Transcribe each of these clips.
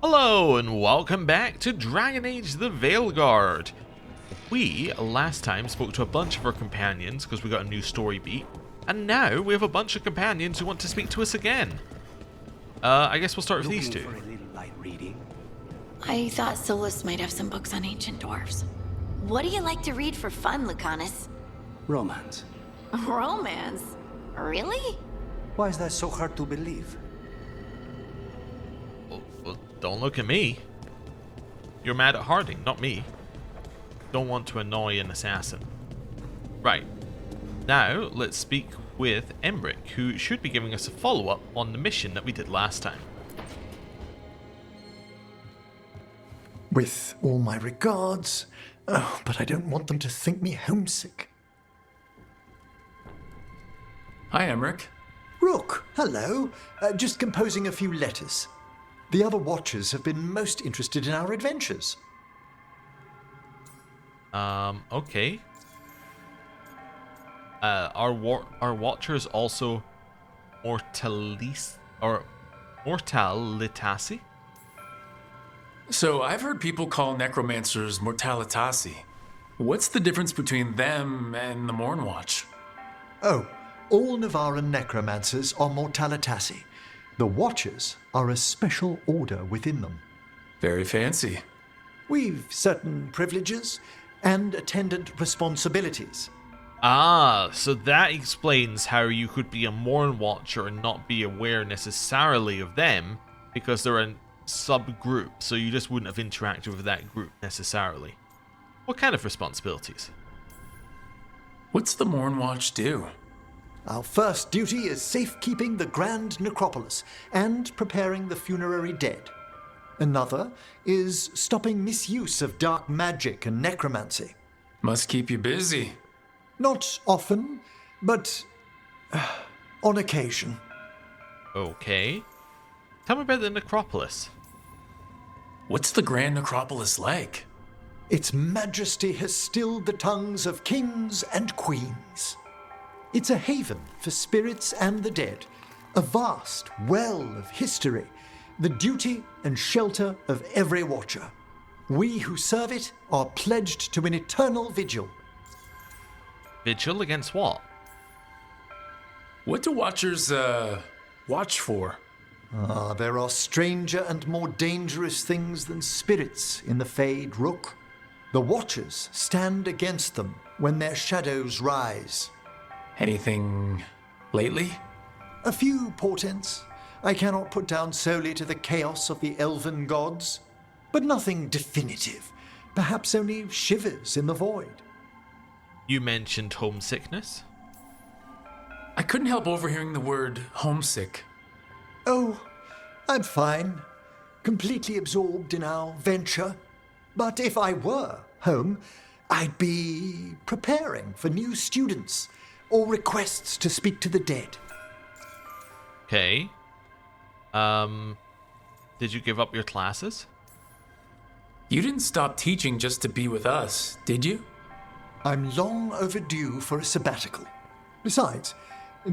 Hello and welcome back to Dragon Age the Veilguard. We, last time, spoke to a bunch of our companions because we got a new story beat, and now we have a bunch of companions who want to speak to us again. I guess we'll start with these two. For a little light reading? I thought Solus might have some books on ancient dwarves. What do you like to read for fun, Lucanus? Romance. Romance? Really? Why is that so hard to believe? Well, don't look at me. You're mad at Harding, not me. Don't want to annoy an assassin. Right. Now, let's speak with Emmerich, who should be giving us a follow-up on the mission that we did last time. With all my regards. Oh, but I don't want them to think me homesick. Hi, Emmerich. Rook, hello. Just composing a few letters. The other Watchers have been most interested in our adventures. Okay. Are Watchers also mortalitasi? So, I've heard people call necromancers mortalitasi. What's the difference between them and the Mornwatch? Oh, all Navaran necromancers are mortalitasi. The Watchers are a special order within them. Very fancy. We've certain privileges and attendant responsibilities. Ah, so that explains how you could be a Mornwatcher and not be aware necessarily of them, because they're a subgroup, so you just wouldn't have interacted with that group necessarily. What kind of responsibilities? What's the Mornwatch do? Our first duty is safekeeping the Grand Necropolis and preparing the funerary dead. Another is stopping misuse of dark magic and necromancy. Must keep you busy. Not often, but on occasion. Okay. Tell me about the necropolis. What's the Grand Necropolis like? Its majesty has stilled the tongues of kings and queens. It's a haven for spirits and the dead, a vast well of history, the duty and shelter of every Watcher. We who serve it are pledged to an eternal vigil. Vigil against what? What do Watchers, watch for? There are stranger and more dangerous things than spirits in the Fade, Rook. The Watchers stand against them when their shadows rise. Anything lately? A few portents I cannot put down solely to the chaos of the elven gods, but nothing definitive, perhaps only shivers in the void. You mentioned homesickness. I couldn't help overhearing the word homesick. Oh, I'm fine, completely absorbed in our venture. But if I were home, I'd be preparing for new students or requests to speak to the dead. Okay. Did you give up your classes? You didn't stop teaching just to be with us, did you? I'm long overdue for a sabbatical. Besides,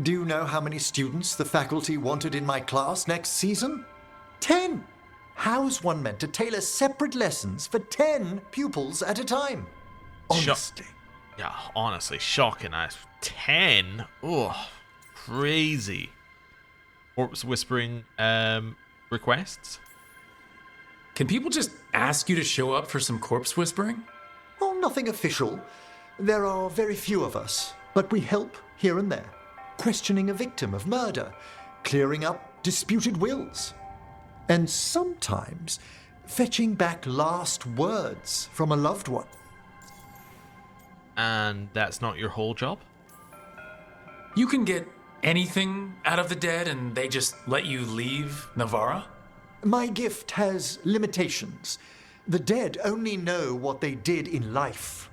do you know how many students the faculty wanted in my class next season? 10! How's one meant to tailor separate lessons for 10 pupils at a time? Honestly. Yeah, honestly, shocking. 10? Ugh, crazy. Corpse whispering requests? Can people just ask you to show up for some corpse whispering? Oh, nothing official. There are very few of us, but we help here and there. Questioning a victim of murder, clearing up disputed wills, and sometimes fetching back last words from a loved one. And that's not your whole job? You can get anything out of the dead and they just let you leave Navara? My gift has limitations. The dead only know what they did in life.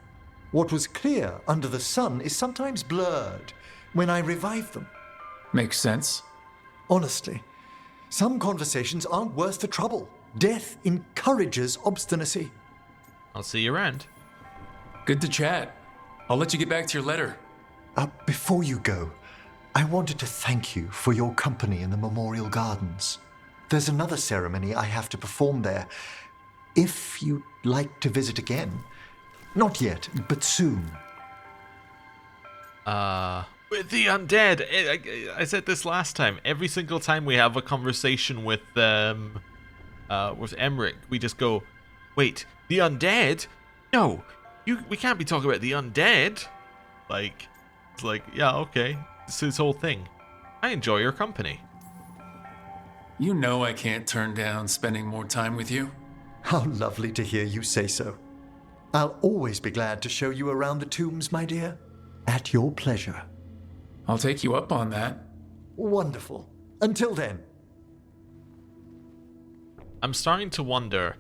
What was clear under the sun is sometimes blurred when I revive them. Makes sense. Honestly, some conversations aren't worth the trouble. Death encourages obstinacy. I'll see you around. Good to chat. I'll let you get back to your letter. Before you go, I wanted to thank you for your company in the Memorial Gardens. There's another ceremony I have to perform there. If you'd like to visit again. Not yet, but soon. With the undead. I said this last time. Every single time we have a conversation with Emmerich, we just go, wait, the undead? No, we can't be talking about the undead. Like, it's like, yeah, okay. This is his whole thing. I enjoy your company. You know I can't turn down spending more time with you. How lovely to hear you say so. I'll always be glad to show you around the tombs, my dear. At your pleasure. I'll take you up on that. Wonderful. Until then. I'm starting to wonder.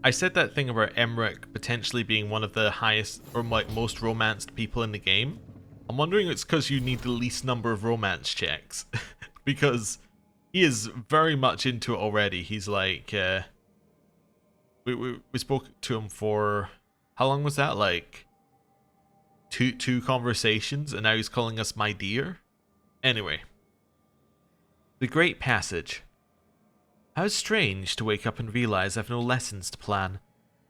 I said that thing about Emmerich potentially being one of the highest or like most romanced people in the game. I'm wondering if it's because you need the least number of romance checks. Because he is very much into it already. He's like, we spoke to him for, how long was that? Like two conversations, and now he's calling us my dear. Anyway, the Great Passage. How strange to wake up and realize I've no lessons to plan.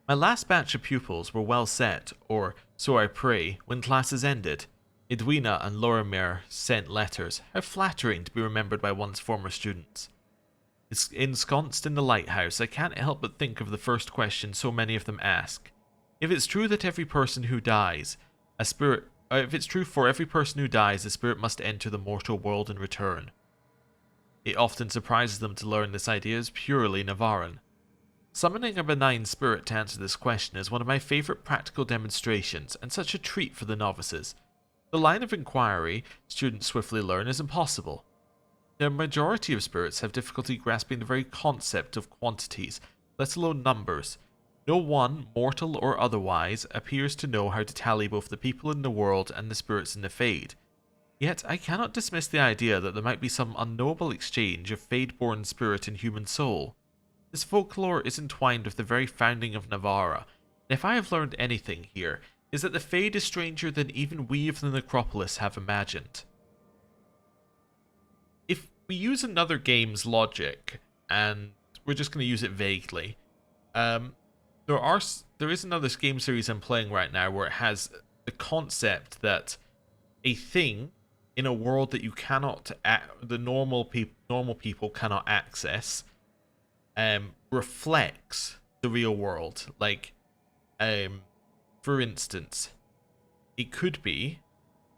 My last batch of pupils were well set, or so I pray, when classes ended. Edwina and Lorimer sent letters. How flattering to be remembered by one's former students. Ensconced in the lighthouse, I can't help but think of the first question so many of them ask. If it's true that every person who dies, a spirit... if it's true for every person who dies, a spirit must enter the mortal world and return. It often surprises them to learn this idea is purely Navaran. Summoning a benign spirit to answer this question is one of my favourite practical demonstrations, and such a treat for the novices. The line of inquiry, students swiftly learn, is impossible. The majority of spirits have difficulty grasping the very concept of quantities, let alone numbers. No one, mortal or otherwise, appears to know how to tally both the people in the world and the spirits in the Fade. Yet I cannot dismiss the idea that there might be some unknowable exchange of Fade-born spirit and human soul. This folklore is entwined with the very founding of Navarra, and if I have learned anything here, is that the Fade is stranger than even we of the Necropolis have imagined. If we use another game's logic, and we're just going to use it vaguely, there is another game series I'm playing right now where it has the concept that a thing in a world that you cannot, the normal people cannot access, reflects the real world. Like, for instance, it could be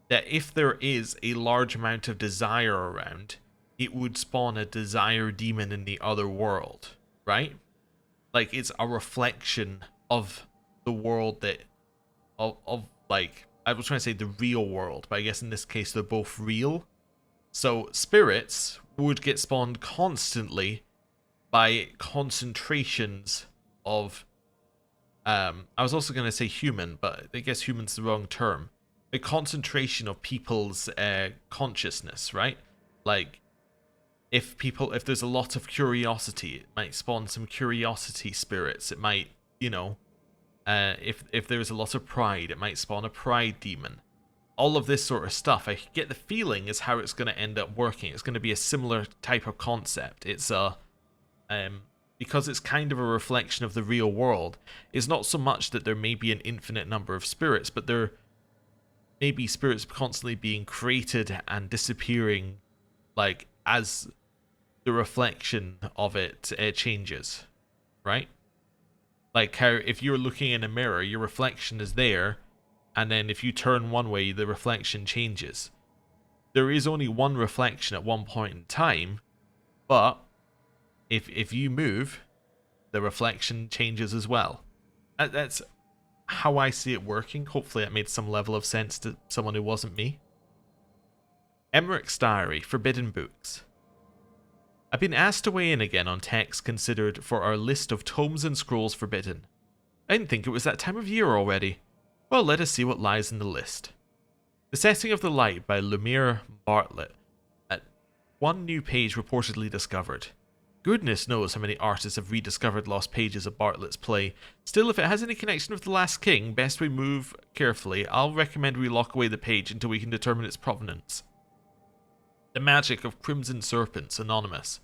that if there is a large amount of desire around, it would spawn a desire demon in the other world, right? Like, it's a reflection of the world that, like, I was trying to say the real world, but I guess in this case they're both real. So spirits would get spawned constantly by concentrations of, I was also going to say human, but I guess human's the wrong term. A concentration of people's consciousness, right? Like, if there's a lot of curiosity, it might spawn some curiosity spirits. It might, you know, if there's a lot of pride, it might spawn a pride demon. All of this sort of stuff, I get the feeling is how it's going to end up working. It's going to be a similar type of concept. It's because it's kind of a reflection of the real world. It's not so much that there may be an infinite number of spirits, but there may be spirits constantly being created and disappearing, like, as the reflection of it changes, right? Like how if you're looking in a mirror, your reflection is there, and then if you turn one way, the reflection changes. There is only one reflection at one point in time, but if you move, the reflection changes as well. That's how I see it working. Hopefully it made some level of sense to someone who wasn't me. Emmerich's Diary, Forbidden Books. I've been asked to weigh in again on texts considered for our list of tomes and scrolls forbidden. I didn't think it was that time of year already. Well, let us see what lies in the list. The Setting of the Light by Lumiere Bartlett. At one new page reportedly discovered. Goodness knows how many artists have rediscovered lost pages of Bartlett's play. Still, if it has any connection with The Last King, best we move carefully. I'll recommend we lock away the page until we can determine its provenance. The Magic of Crimson Serpents, Anonymous.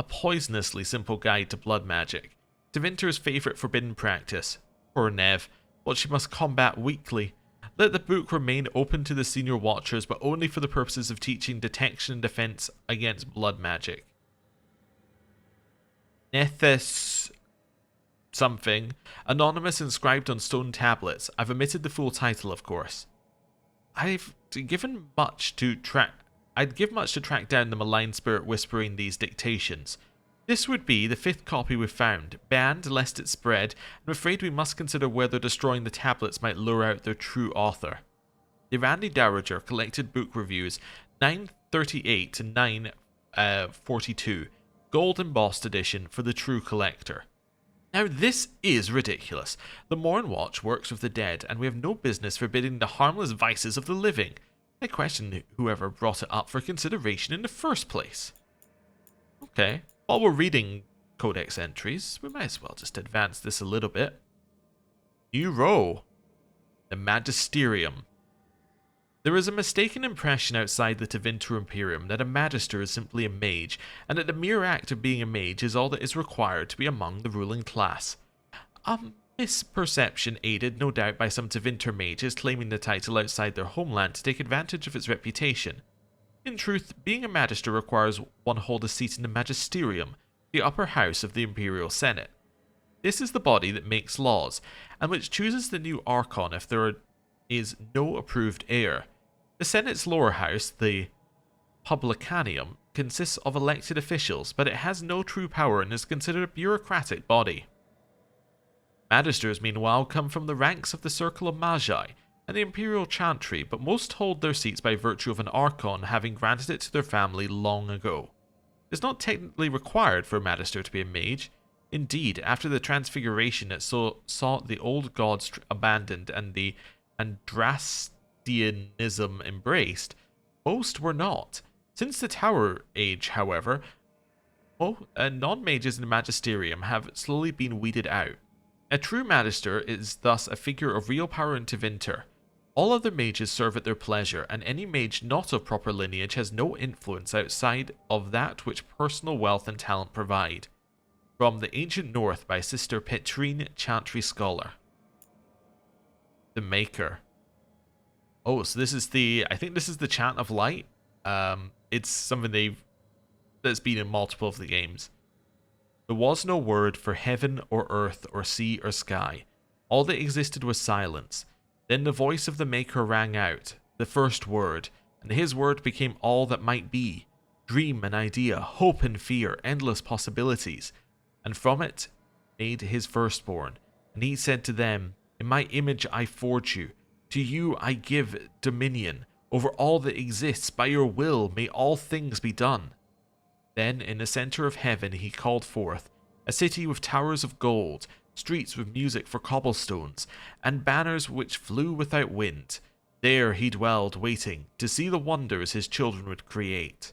a poisonously simple guide to blood magic. Tevinter's favourite forbidden practice. Poor Nev, what she must combat weekly. Let the book remain open to the senior watchers, but only for the purposes of teaching detection and defense against blood magic. Nethys something. Anonymous inscribed on stone tablets. I've omitted the full title, of course. I'd give much to track down the malign spirit whispering these dictations. This would be the 5th copy we've found, banned lest it spread. I'm afraid we must consider whether destroying the tablets might lure out their true author. The Randy Dowager collected book reviews 938 to 942, gold embossed edition for the true collector. Now this is ridiculous. The Mornwatch works with the dead, and we have no business forbidding the harmless vices of the living. I question whoever brought it up for consideration in the first place. Okay, while we're reading codex entries, we might as well just advance this a little bit. New row. The Magisterium. There is a mistaken impression outside the Tevinter Imperium that a Magister is simply a mage, and that the mere act of being a mage is all that is required to be among the ruling class. A misperception aided, no doubt, by some Tevinter mages claiming the title outside their homeland to take advantage of its reputation. In truth, being a Magister requires one hold a seat in the Magisterium, the upper house of the Imperial Senate. This is the body that makes laws, and which chooses the new Archon if there is no approved heir. The Senate's lower house, the Publicanium, consists of elected officials, but it has no true power and is considered a bureaucratic body. Magisters, meanwhile, come from the ranks of the Circle of Magi and the Imperial Chantry, but most hold their seats by virtue of an Archon having granted it to their family long ago. It is not technically required for a Magister to be a mage. Indeed, after the Transfiguration it saw the old gods abandoned and the Andrastianism embraced, most were not. Since the Tower Age, however, non-mages in the Magisterium have slowly been weeded out. A true Magister is thus a figure of real power in Tevinter. All other mages serve at their pleasure, and any mage not of proper lineage has no influence outside of that which personal wealth and talent provide. From the Ancient North by Sister Petrine, Chantry Scholar. The Maker. Oh, so this is I think this is the Chant of Light. It's something that's been in multiple of the games. There was no word for heaven or earth or sea or sky. All that existed was silence. Then the voice of the Maker rang out, the first word, and his word became all that might be. Dream and idea, hope and fear, endless possibilities. And from it made his firstborn. And he said to them, in my image I forge you. To you I give dominion over all that exists. By your will may all things be done. Then in the center of heaven he called forth a city with towers of gold, streets with music for cobblestones, and banners which flew without wind. There he dwelled, waiting to see the wonders his children would create.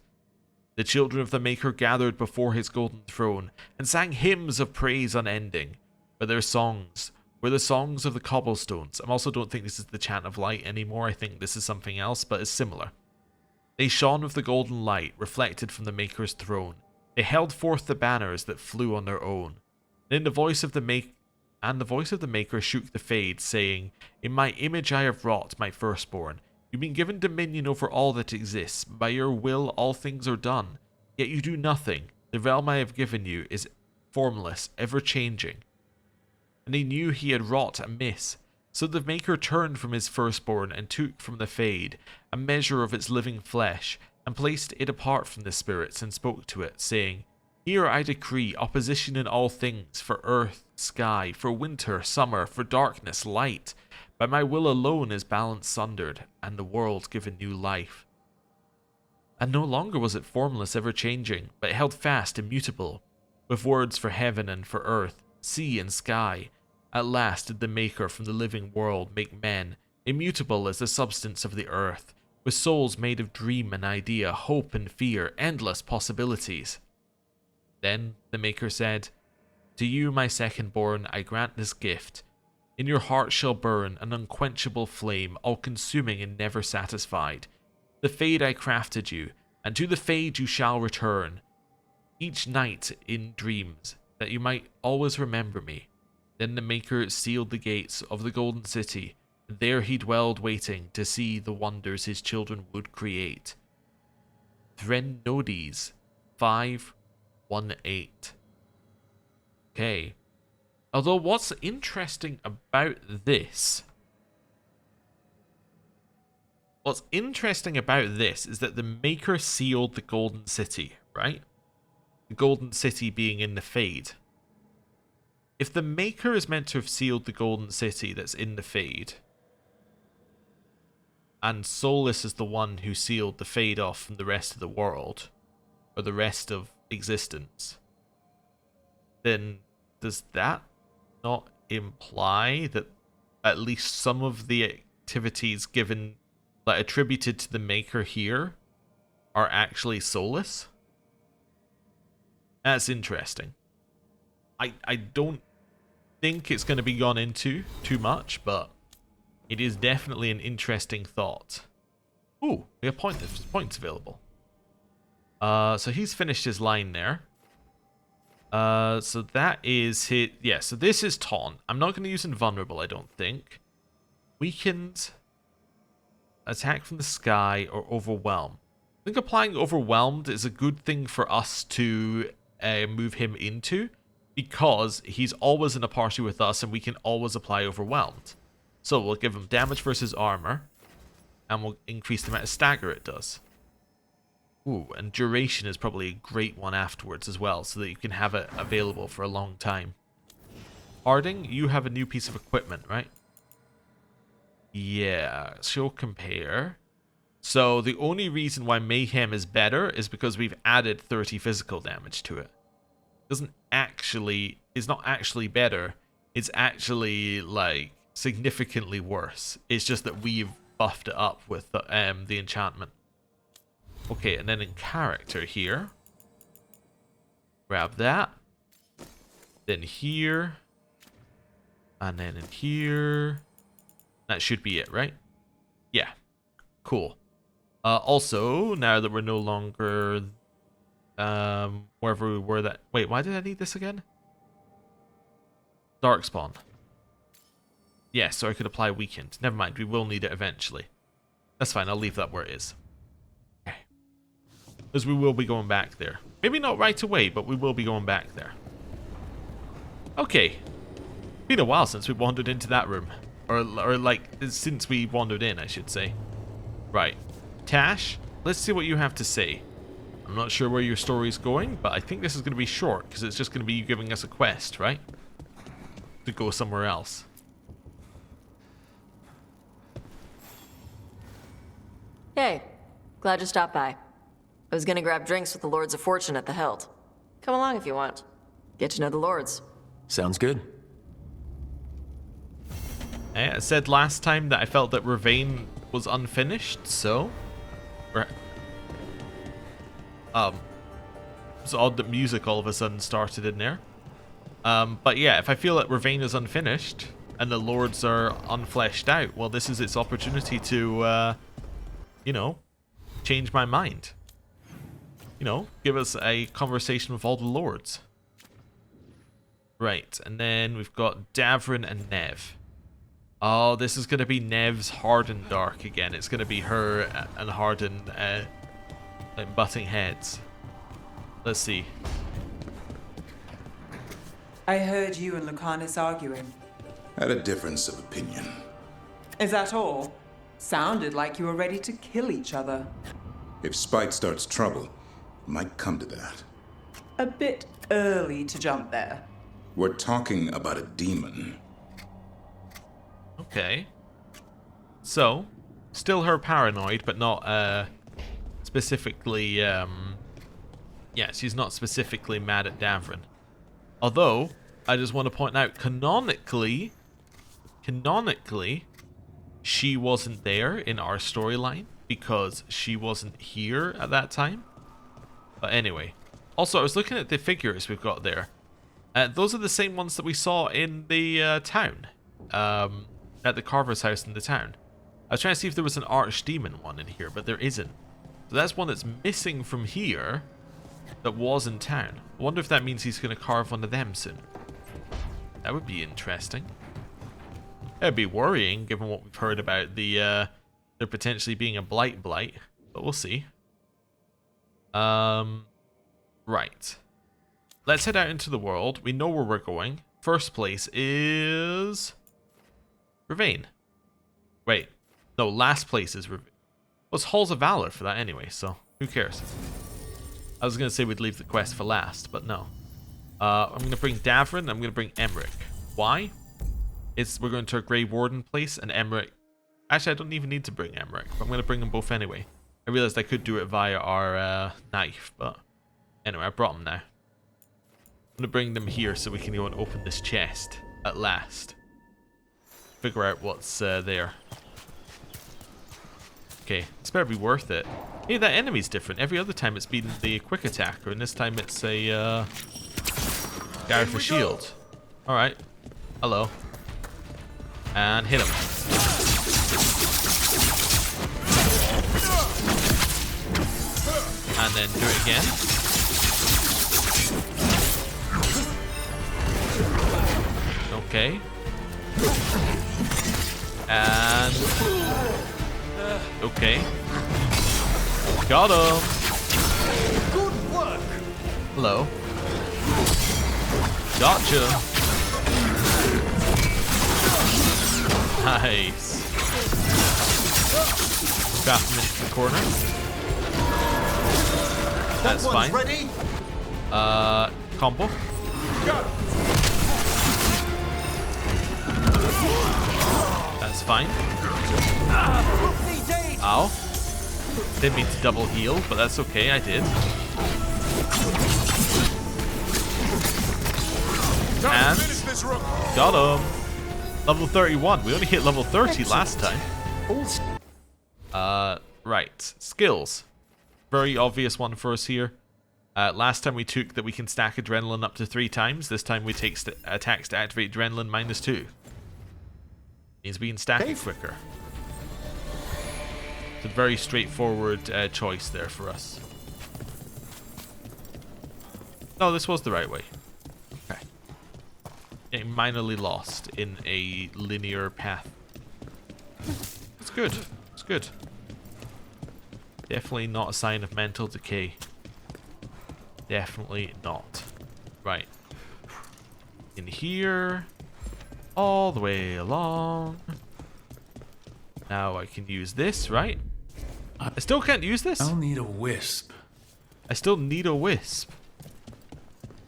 The children of the Maker gathered before his golden throne and sang hymns of praise unending. But their songs were the songs of the cobblestones. I also don't think this is the Chant of Light anymore. I think this is something else, but it's similar. They shone with the golden light reflected from the Maker's throne. They held forth the banners that flew on their own. Then the voice of the Maker shook the fade, saying, in my image I have wrought my firstborn. You've been given dominion over all that exists. By your will all things are done. Yet you do nothing. The realm I have given you is formless, ever-changing. And he knew he had wrought amiss. So the Maker turned from his firstborn and took from the fade a measure of its living flesh, and placed it apart from the spirits, and spoke to it, saying, here I decree opposition in all things, for earth, sky, for winter, summer, for darkness, light. By my will alone is balance sundered, and the world given new life. And no longer was it formless, ever-changing, but held fast, immutable, with words for heaven and for earth, sea and sky. At last did the Maker from the living world make men, immutable as the substance of the earth, with souls made of dream and idea, hope and fear, endless possibilities. Then the Maker said, to you, my second-born, I grant this gift. In your heart shall burn an unquenchable flame, all-consuming and never satisfied. The fade I crafted you, and to the fade you shall return. each night in dreams, that you might always remember me. Then the Maker sealed the gates of the Golden City, and there he dwelled waiting to see the wonders his children would create. Threnodies 518. Okay. Although what's interesting about this... What's interesting about this is that the Maker sealed the Golden City, right? The Golden City being in the Fade. If the Maker is meant to have sealed the Golden City that's in the Fade, and Solus is the one who sealed the Fade off from the rest of the world, or the rest of existence, then does that not imply that at least some of the activities given, like attributed to the Maker here, are actually Solus? That's interesting. I don't think it's going to be gone into too much, but it is definitely an interesting thought. Ooh, we have points available. So he's finished his line there. So that is his... Yeah, so this is Taunt. I'm not going to use Invulnerable, I don't think. Weakened, Attack from the Sky, or Overwhelm. I think applying Overwhelmed is a good thing for us to move him into, because he's always in a party with us and we can always apply Overwhelmed. So we'll give him damage versus armor, and we'll increase the amount of stagger it does. Ooh, and duration is probably a great one afterwards as well, so that you can have it available for a long time. Harding, you have a new piece of equipment, right? Yeah, show compare. So the only reason why Mayhem is better is because we've added 30 physical damage to it. It's not actually better. It's actually like significantly worse. It's just that we've buffed it up with the enchantment. Okay, and then in character here, grab that. Then here, and then in here. That should be it, right? Yeah, cool. Also, now that we're no longer wherever we were that... Wait, why did I need this again? Darkspawn. Yeah, so I could apply Weakened. Never mind, we will need it eventually. That's fine, I'll leave that where it is. Okay. Because we will be going back there. Maybe not right away, but we will be going back there. Okay. Been a while since we wandered into that room. Or like, since we wandered in, I should say. Right. Tash, let's see what you have to say. I'm not sure where your story's going, but I think this is going to be short, because it's just going to be you giving us a quest, right? To go somewhere else. Hey, glad you stopped by. I was gonna grab drinks with the Lords of Fortune at the Held. Come along if you want. Get to know the Lords. Sounds good. I said last time that I felt that Ravane was unfinished, so... It's odd that music all of a sudden started in there. But yeah, if I feel that Ravane is unfinished, and the Lords are unfleshed out, well, this is its opportunity to, you know, change my mind. You know, give us a conversation with all the Lords. Right, and then we've got Davrin and Nev. Oh, this is going to be Nev's Hardened Dark again. It's going to be her and Hardened like butting heads. Let's see. I heard you and Lucanus arguing. Had a difference of opinion. Is that all? Sounded like you were ready to kill each other. If spite starts trouble, it might come to that. A bit early to jump there. We're talking about a demon. Okay. So, still her paranoid, but not specifically, yeah, she's not specifically mad at Davrin. Although, I just want to point out, canonically, she wasn't there in our storyline because she wasn't here at that time. But anyway. Also, I was looking at the figures we've got there. Those are the same ones that we saw in the town. At the Carver's house in the town. I was trying to see if there was an archdemon one in here, but there isn't. So that's one that's missing from here. that was in town. I wonder if that means he's going to carve one of them soon. That would be interesting. It'd be worrying given what we've heard about the there potentially being a blight, but we'll see. Right. Let's head out into the world. We know where we're going. First place is Ravane. Wait. No, last place is Ravane. Well, it's Halls of Valor for that anyway, so who cares? I was going to say we'd leave the quest for last, but no. I'm going to bring Davrin, I'm going to bring Emmerich. Why? We're going to a Grey Warden place, and Emmerich... Actually, I don't even need to bring Emmerich, but I'm going to bring them both anyway. I realized I could do it via our knife, but... Anyway, I brought them now. I'm going to bring them here so we can go and open this chest, at last. Figure out what's there. Okay, this better be worth it. Hey, that enemy's different. Every other time it's been the quick attacker, and this time it's a guy with a shield. Alright. Hello. And hit him. And then do it again. Okay. And... okay. Got him! Good work! Hello. Gotcha! Nice. Trap him into the corner. That's fine. Ready? Combo. That's fine. Ow. Didn't mean to double heal, but that's okay, I did. And got him. Level 31. We only hit level 30 last time. Right. Skills. Very obvious one for us here. Last time we took that we can stack adrenaline up to 3 times. This time we take attacks to activate adrenaline -2. Means we can stack it quicker. It's a very straightforward choice there for us. No, this was the right way. Okay. Getting minorly lost in a linear path. It's good. It's good. Definitely not a sign of mental decay. Definitely not. Right. In here. All the way along. Now I can use this, right? I still can't use this? I'll need a wisp. I still need a wisp.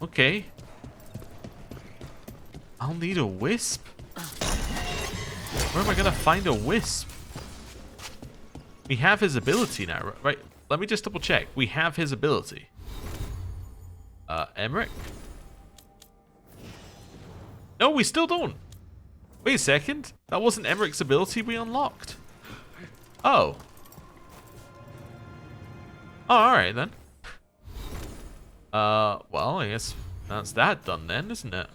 Okay. I'll need a wisp? Where am I gonna find a wisp? We have his ability now, right? Let me just double check. We have his ability. Emmerich? No, we still don't. Wait a second. That wasn't Emmerich's ability we unlocked. Oh. Oh, alright then. Well, I guess that's that done then, isn't it?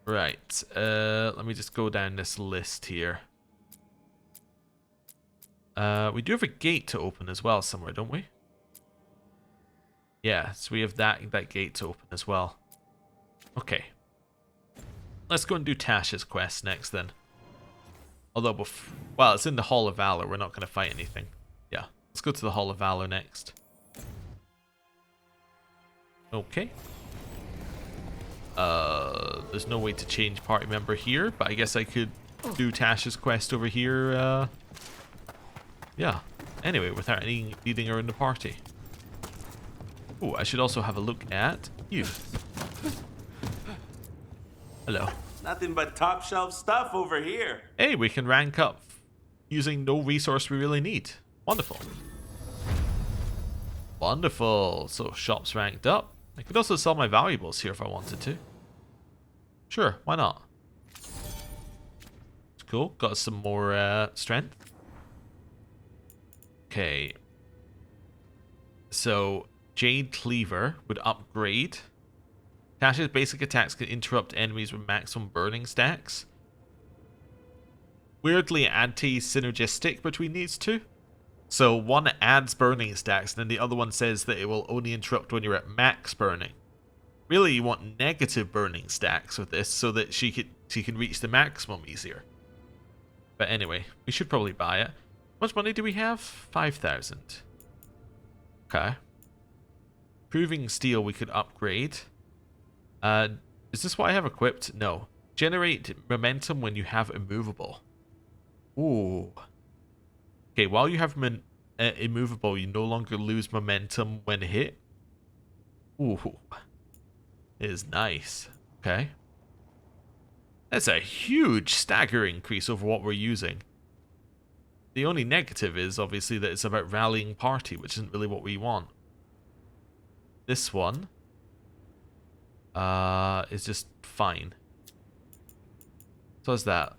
Right. Let me just go down this list here. We do have a gate to open as well somewhere, don't we? Yeah, so we have that gate to open as well. Okay. Let's go and do Tash's quest next then. Although, well, it's in the Hall of Valor. We're not going to fight anything. Yeah, let's go to the Hall of Valor next. Okay. There's no way to change party member here, but I guess I could do Tash's quest over here. Yeah. Anyway, without needing her in the party. Oh, I should also have a look at you. Hello. Nothing but top shelf stuff over here. Hey, we can rank up using no resource we really need. Wonderful. Wonderful. So shop's ranked up. I could also sell my valuables here if I wanted to. Sure, why not? It's cool. Got some more strength. Okay. So Jade Cleaver would upgrade. Tash's basic attacks can interrupt enemies with maximum burning stacks. Weirdly anti-synergistic between these two. So one adds burning stacks, and then the other one says that it will only interrupt when you're at max burning. Really, you want negative burning stacks with this so that she can reach the maximum easier. But anyway, we should probably buy it. How much money do we have? 5,000. Okay. Proving steel we could upgrade. Is this what I have equipped? No. Generate momentum when you have immovable. Ooh. Okay, while you have immovable, you no longer lose momentum when hit. Ooh. It is nice. Okay. That's a huge stagger increase over what we're using. The only negative is obviously that it's about rallying party, which isn't really what we want. This one is just fine. So what's that?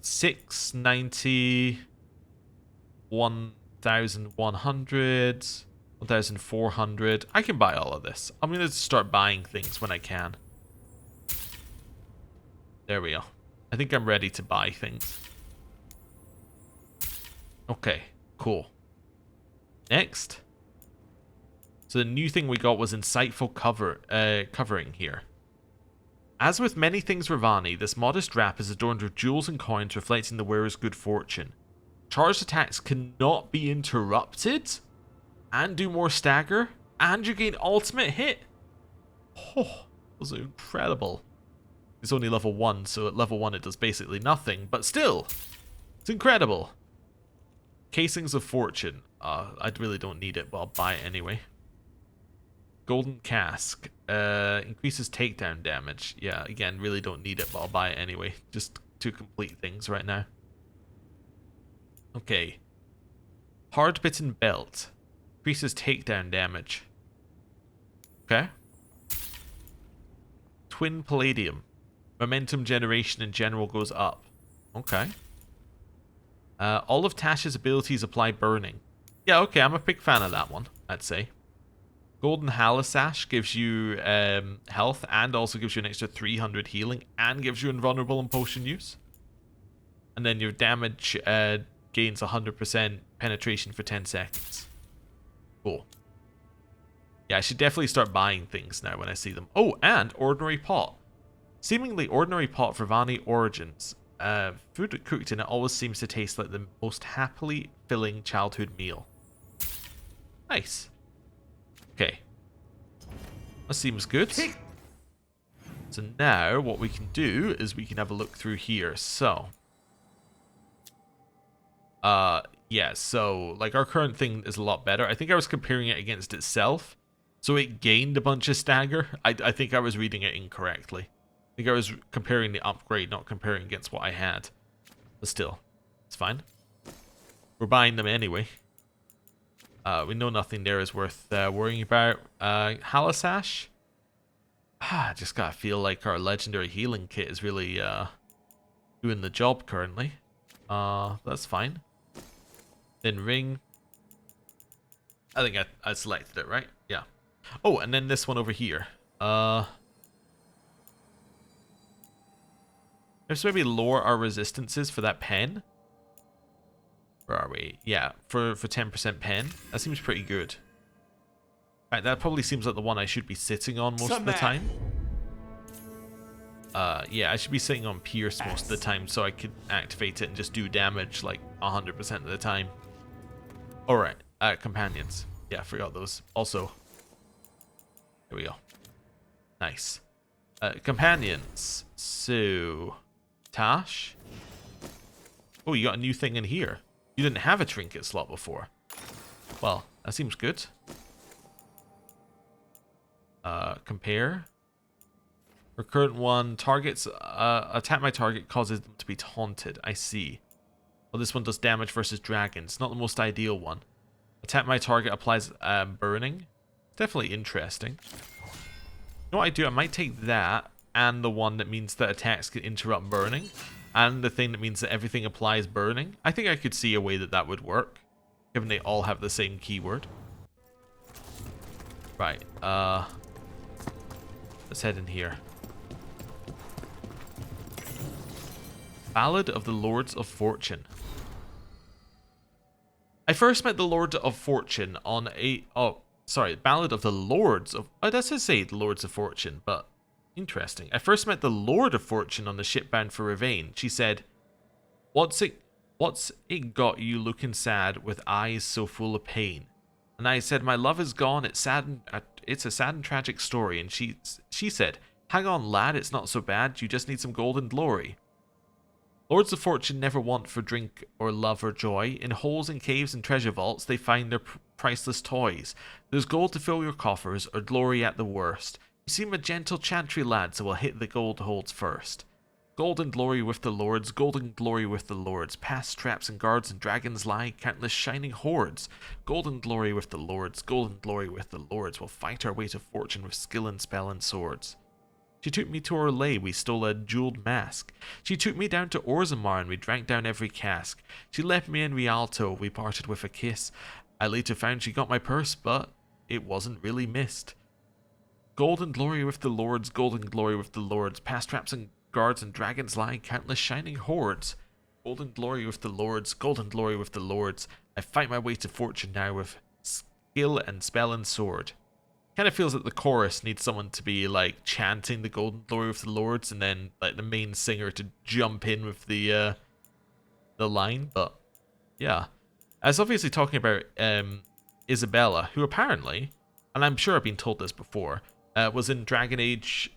690, 1,100, 1,400. I can buy all of this. I'm going to start buying things when I can. There we go. I think I'm ready to buy things. Okay, cool. Next. So the new thing we got was insightful covering here. As with many things Ravani, this modest wrap is adorned with jewels and coins reflecting the wearer's good fortune. Charged attacks cannot be interrupted, and do more stagger, and you gain ultimate hit. Oh, those are incredible. It's only level 1, so at level 1 it does basically nothing, but still, it's incredible. Casings of Fortune. I really don't need it, but I'll buy it anyway. Golden Cask. Increases takedown damage. Yeah, again, really don't need it, but I'll buy it anyway. Just to complete things right now. Okay. Hard Bitten Belt. Increases takedown damage. Okay. Twin Palladium. Momentum generation in general goes up. Okay. All of Tash's abilities apply burning. Yeah, okay, I'm a big fan of that one, I'd say. Golden Halisash gives you health and also gives you an extra 300 healing and gives you invulnerable and potion use. And then your damage gains 100% penetration for 10 seconds. Cool. Yeah, I should definitely start buying things now when I see them. Oh, and Ordinary Pot. Seemingly Ordinary Pot for Vani Origins. Food cooked in it always seems to taste like the most happily filling childhood meal. Nice. Okay. That seems good. So now what we can do is we can have a look through here. So. Yeah, so like our current thing is a lot better. I think I was comparing it against itself. So it gained a bunch of stagger. I think I was reading it incorrectly. I think I was comparing the upgrade, not comparing against what I had. But still, it's fine. We're buying them anyway. We know nothing there is worth worrying about. Halisash? I just gotta feel like our legendary healing kit is really doing the job currently. That's fine. Then ring. I think I selected it, right? Yeah. Oh, and then this one over here. Let's maybe lower our resistances for that pen. Where are we? Yeah, for 10% pen. That seems pretty good. Right, that probably seems like the one I should be sitting on most of the time. Yeah, I should be sitting on Pierce most of the time so I could activate it and just do damage like 100% of the time. Alright, companions. Yeah, I forgot those. Also, there we go. Nice. Companions. So, Tash. Oh, you got a new thing in here. You didn't have a trinket slot before. Well, that seems good. Compare. Her current one, targets, attack my target causes them to be taunted. I see. Well, this one does damage versus dragons. Not the most ideal one. Attack my target applies burning. Definitely interesting. You know what I do? I might take that and the one that means that attacks can interrupt burning. And the thing that means that everything applies burning. I think I could see a way that that would work. Given they all have the same keyword. Right, let's head in here. Ballad of the Lords of Fortune. I first met the Lord of Fortune on a... Oh, sorry, Ballad of the Lords of... Oh, that says say the Lords of Fortune, but... Interesting. I first met the Lord of Fortune on the ship bound for Ravane. She said, What's it got you looking sad with eyes so full of pain? And I said, my love is gone, it's a sad and tragic story. And she said, hang on lad, it's not so bad, you just need some golden glory. Lords of Fortune never want for drink or love or joy. In holes and caves and treasure vaults they find their priceless toys. There's gold to fill your coffers, or glory at the worst. You seem a gentle chantry lad, so we'll hit the gold holds first. Golden glory with the lords, golden glory with the lords. Past traps and guards and dragons lie, countless shining hordes. Golden glory with the lords, golden glory with the lords. We'll fight our way to fortune with skill and spell and swords. She took me to her lay, we stole a jeweled mask. She took me down to Orzammar and we drank down every cask. She left me in Rialto, we parted with a kiss. I later found she got my purse, but it wasn't really missed. Golden glory with the lords, golden glory with the lords. Past traps and guards and dragons lie, countless shining hordes. Golden glory with the lords, golden glory with the lords. I fight my way to fortune now with skill and spell and sword. Kind of feels like the chorus needs someone to be like chanting the golden glory with the lords, and then like the main singer to jump in with the line. But yeah, I was obviously talking about Isabella, who apparently, and I'm sure I've been told this before, was in Dragon Age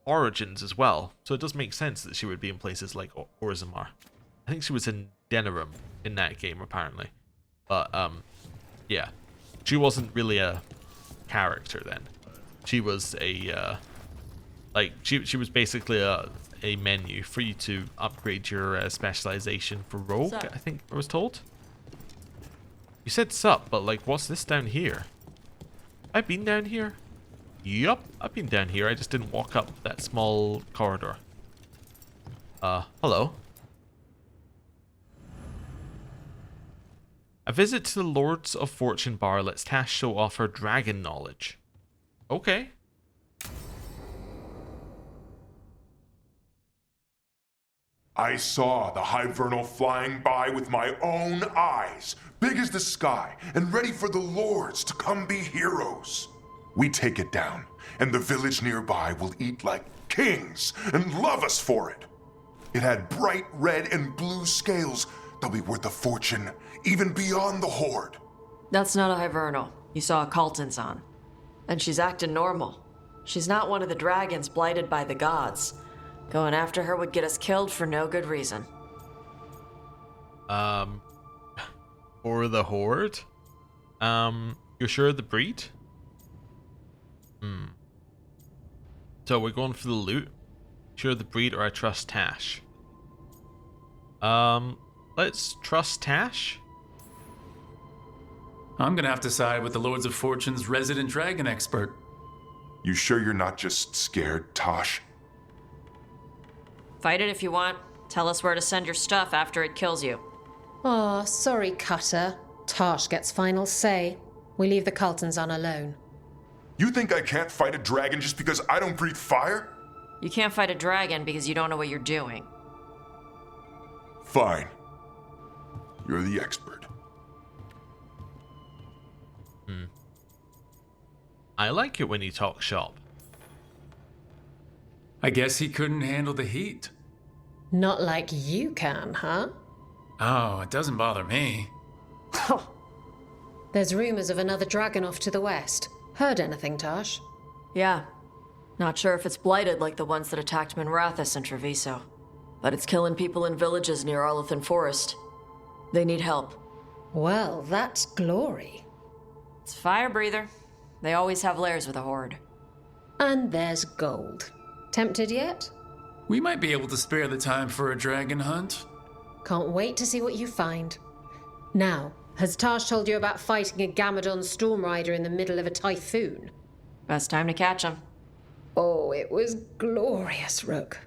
Origins as well, so it does make sense that she would be in places like Orzammar. I think she was in Denerim in that game apparently, but yeah, she wasn't really a character then. She was a like she was basically a menu for you to upgrade your specialization for rogue. Sup? I think I was told. You said sup, but like what's this down here? I've been down here. Yup, I've been down here. I just didn't walk up that small corridor. Hello. A visit to the Lords of Fortune bar lets Tash show off her dragon knowledge. Okay. I saw the Hivernal flying by with my own eyes, big as the sky, and ready for the lords to come be heroes. We take it down, and the village nearby will eat like kings and love us for it. It had bright red and blue scales. They'll be worth a fortune, even beyond the Horde. That's not a Hivernal. You saw a Calton's on. And she's acting normal. She's not one of the dragons blighted by the gods. Going after her would get us killed for no good reason. Or the Horde? You're sure of the breed? So we're going for the loot. Sure of the breed, or I trust Tash? Let's trust Tash. I'm gonna have to side with the Lords of Fortune's resident dragon expert. You sure you're not just scared, Tosh? Fight it if you want. Tell us where to send your stuff after it kills you. Aw, sorry, Cutter. Tosh gets final say. We leave the Caltons on alone. You think I can't fight a dragon just because I don't breathe fire? You can't fight a dragon because you don't know what you're doing. Fine. You're the expert. I like it when you talk shop. I guess he couldn't handle the heat. Not like you can, huh? Oh, it doesn't bother me. There's rumors of another dragon off to the west. Heard anything, Tosh? Yeah. Not sure if it's blighted like the ones that attacked Minrathous and Treviso. But it's killing people in villages near Arlethan Forest. They need help. Well, that's glory. It's fire breather. They always have lairs with a horde. And there's gold. Tempted yet? We might be able to spare the time for a dragon hunt. Can't wait to see what you find. Now, has Tash told you about fighting a Gamadon Stormrider in the middle of a typhoon? Best time to catch him. Oh, it was glorious, Rook.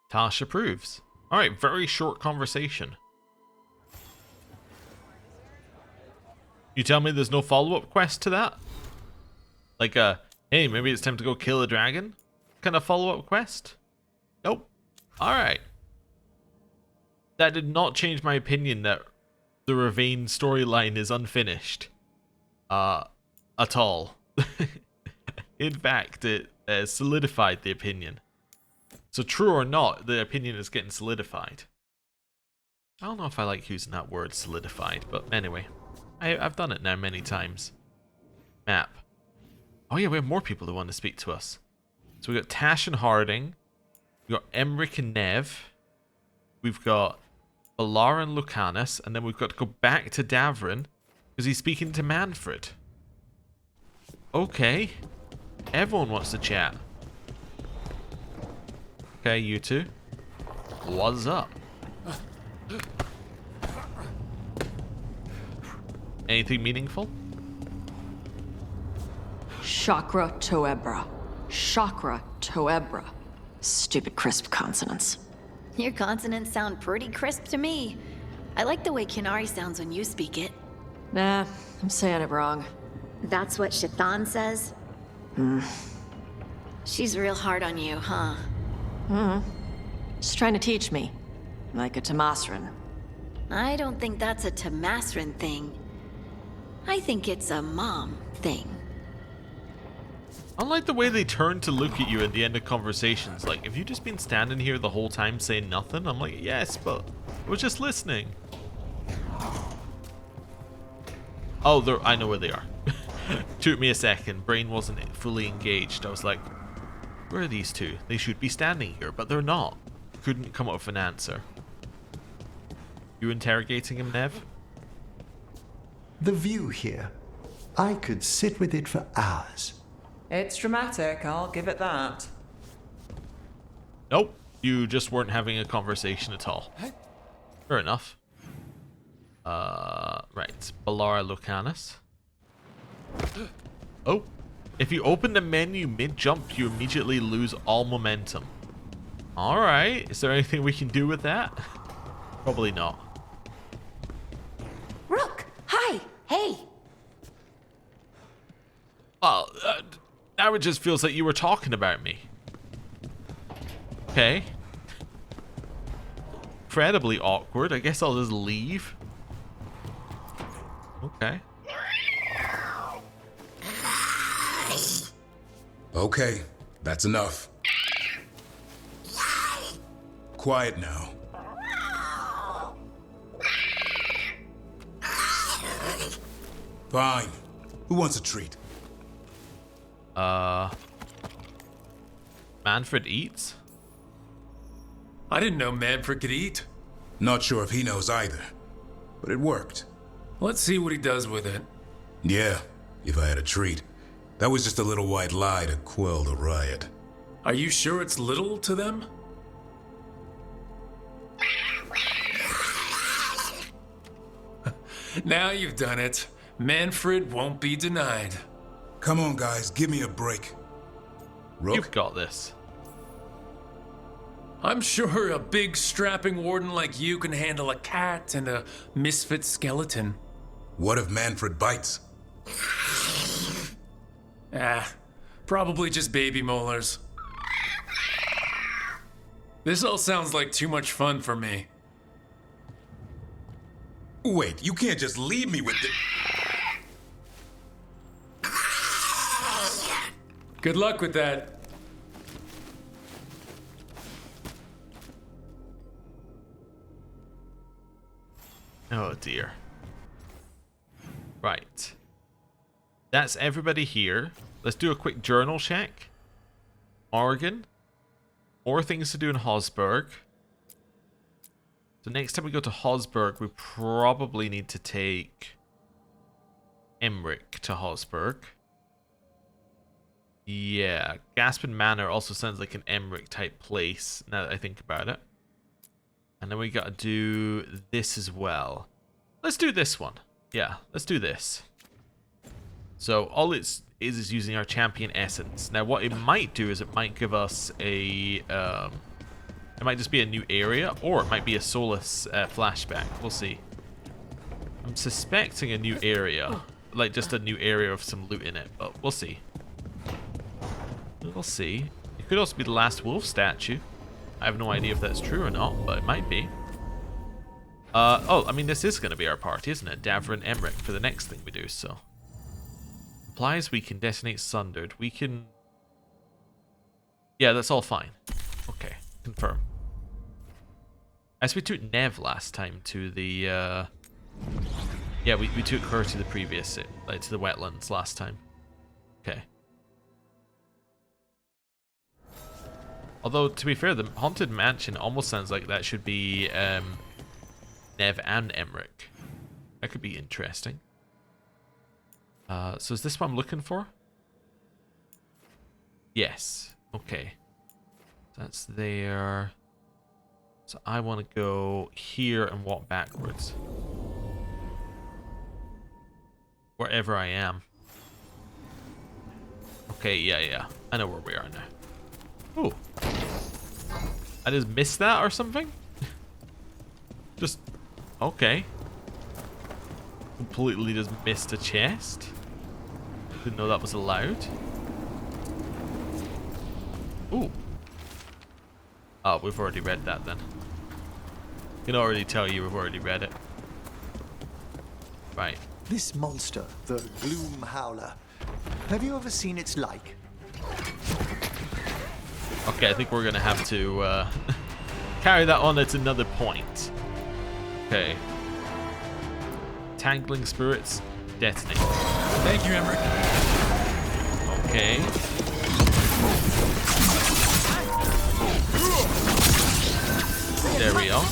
Tash approves. Alright, very short conversation. You tell me there's no follow-up quest to that? Like hey, maybe it's time to go kill a dragon? Kind of follow-up quest? Nope. Alright. that did not change my opinion that the Ravine storyline is unfinished. At all. In fact, it solidified the opinion. So true or not, the opinion is getting solidified. I don't know if I like using that word, solidified, but anyway. I've done it now many times. Map. Oh yeah, we have more people who want to speak to us. So we've got Tash and Harding. We've got Emric and Nev. We've got Valar and Lucanus. And then we've got to go back to Davrin because he's speaking to Manfred. Okay. Everyone wants to chat. Okay, you two. What's up? Anything meaningful? Chakra Toebra. Chakra Toebra. Stupid crisp consonants. Your consonants sound pretty crisp to me. I like the way Kinari sounds when you speak it. Nah, I'm saying it wrong. That's what Shathan says? She's real hard on you, huh? She's trying to teach me. Like a Tamasran. I don't think that's a Tamasran thing. I think it's a mom thing. I like the way they turn to look at you at the end of conversations. Like, have you just been standing here the whole time saying nothing? I'm like, yes, but I was just listening. Oh, I know where they are. Took me a second. Brain wasn't fully engaged. I was like, where are these two? They should be standing here, but they're not. Couldn't come up with an answer. You interrogating him, Nev? The view here. I could sit with it for hours. It's dramatic, I'll give it that. Nope. You just weren't having a conversation at all. Fair enough. Right. Balara Lucanus. Oh. If you open the menu mid-jump, you immediately lose all momentum. Alright. Is there anything we can do with that? Probably not. Rook! Hi! Hey! Well, now it just feels like you were talking about me. Okay. Incredibly awkward. I guess I'll just leave. Okay. Okay, that's enough. Quiet now. Fine. Who wants a treat? Manfred eats? I didn't know Manfred could eat. Not sure if he knows either, but it worked. Let's see what he does with it. Yeah, if I had a treat. That was just a little white lie to quell the riot. Are you sure it's little to them? Now you've done it. Manfred won't be denied. Come on, guys, give me a break. Rook? You've got this. I'm sure a big strapping warden like you can handle a cat and a misfit skeleton. What if Manfred bites? Probably just baby molars. This all sounds like too much fun for me. Wait, you can't just leave me with the... Good luck with that. Oh dear. Right. That's everybody here. Let's do a quick journal check. Morgan. More things to do in Hosberg. So next time we go to Hosberg, we probably need to take Emric to Hosberg. Yeah, Gaspin Manor also sounds like an Emric type place, now that I think about it. And then we gotta do this as well. Let's do this one. Yeah, let's do this. So all it is using our champion essence. Now what it might do is it might give us a... it might just be a new area, or it might be a Solus flashback. We'll see. I'm suspecting a new area. Like just a new area with some loot in it, but we'll see. We'll see. It could also be the last wolf statue. I have no idea if that's true or not, but it might be. Oh, I mean, this is going to be our party, isn't it? Davra and Emmerich for the next thing we do, so. Implies we can detonate Sundered. We can... Yeah, that's all fine. Okay, confirm. As we took Nev last time to the... Yeah, we took her to the previous... to the wetlands last time. Okay. Although, to be fair, the Haunted Mansion almost sounds like that should be Nev and Emmerich. That could be interesting. So is this what I'm looking for? Yes. Okay. That's there. So I want to go here and walk backwards. Wherever I am. Okay, yeah. I know where we are now. Ooh. I just missed that or something? Just... Okay. Completely just missed a chest. Didn't know that was allowed. Ooh. Oh, we've already read that then. Can already tell you we've already read it. Right. This monster, the Gloom Howler, have you ever seen its like? Okay, I think we're gonna have to carry that on at another point. Okay. Tangling spirits, detonate. Thank you, Emmerich. Okay. There we go.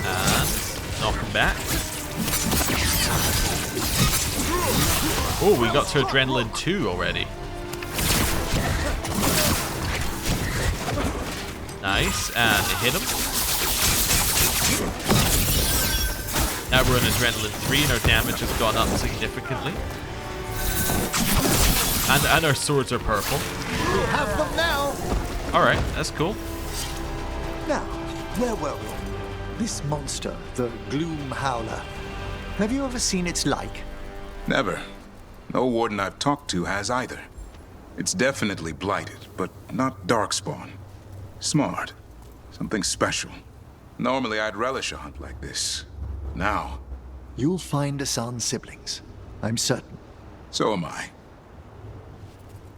And knock him back. Oh, we got to Adrenaline 2 already. Nice, and hit him. Now we're on Adrenaline 3 and our damage has gone up significantly. And our swords are purple. We have them now! Alright, that's cool. Now, where were we? This monster, the Gloom Howler, have you ever seen its like? Never. No warden I've talked to has either. It's definitely blighted, but not darkspawn. Smart. Something special. Normally I'd relish a hunt like this. Now... You'll find Asan's siblings. I'm certain. So am I.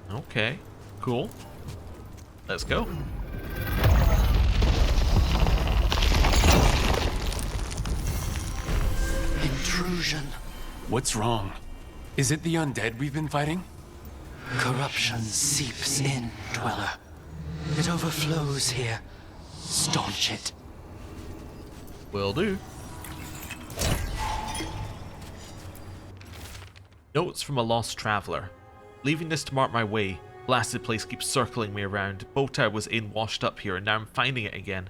Okay, cool. Let's go. Intrusion. What's wrong? Is it the undead we've been fighting? Corruption seeps in, Dweller. It overflows here. Staunch it. Will do. Notes from a lost traveler. Leaving this to mark my way. Blasted place keeps circling me around. Boat I was in washed up here and now I'm finding it again.